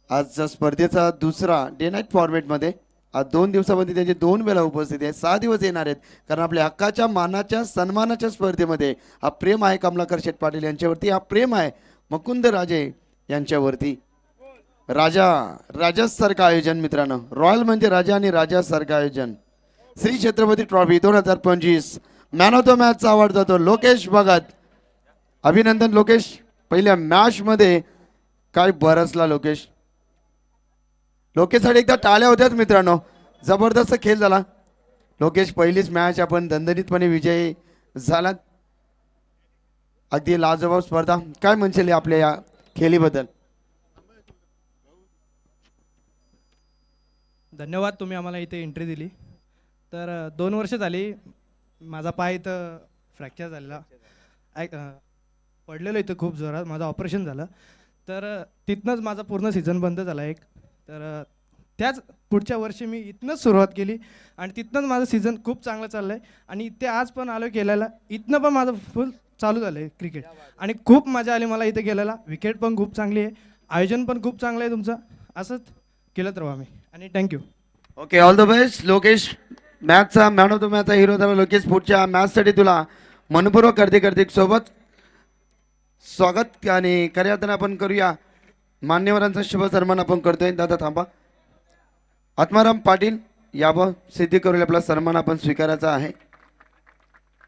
आजच्या स्पर्धेचा दुसरा डे नाईट फॉर्मेट मध्ये आज 2 दिवसामध्ये त्यांची 2 वेळा उपस्थिती आहे। 6 दिवस येणार आहेत, कारण आपल्या हक्काच्या मानाच्या सन्मानाच्या स्पर्धेमध्ये हा प्रेम आहे कमलाकर शेठ पाटील यांच्यावरती, हा प्रेम आहे मुकुंद राजे यांच्यावरती। राजा सारखं आयोजन मित्रांनो, रॉयल म्हणजे राजा आणि राजा सारखं आयोजन। Shri Chhatrapati trophy 2025 man of the मॅचचा अवॉर्ड जातो लोकेश भगत। अभिनंदन लोकेश, पहिल्या मॅच मध्ये काय बरसला लोकेश। लोकेशसाठी एकदा टाळ्या होत्याच मित्रांनो, जबरदस्त खेळ झाला लोकेश। पहिलीच मॅच आपण दणदणीतपणे विजयी झाला, अगदी लाजवाब स्पर्धा। काय म्हणशील आपल्या या खेळीबद्दल? धन्यवाद, तुम्ही आम्हाला इथे एंट्री दिली. तर 2 वर्ष झाली माझा पाय इथं फ्रॅक्चर झालेला. पडलेलो इथं खूप जोरात, माझं ऑपरेशन झालं. तर तिथनंच माझा पूर्ण सीझन बंद झाला एक. तर त्याच पुढच्या वर्षी मी इथनंच सुरुवात केली आणि तिथनंच माझं सीझन खूप चांगलं चाललं आहे. आणि इथे आज पण आलो केलेला, इथनं पण माझं फुल चालू झालं आहे क्रिकेट. आणि खूप मजा आली मला इथे गेलेला. विकेट पण खूप चांगली आहे, आयोजन पण खूप चांगलं आहे तुमचं. असंच केलंच राहू आम्ही. आणि thank you. Okay, all the best Lokesh. मॅचचा मॅन ऑफ द मॅचचा हिरो झाला लोकेश. पुढच्या मॅचसाठी तुला मनपूर्वक हार्दिक सोबत स्वागत आणि कार्यार्थना आपण करूया. मान्यवरांचा शुभ सन्मान आपण करतोय. दादा थांबा. आत्माराम पाटील यावं सिद्धी करूया, आपला सन्मान आपण स्वीकारायचा आहे.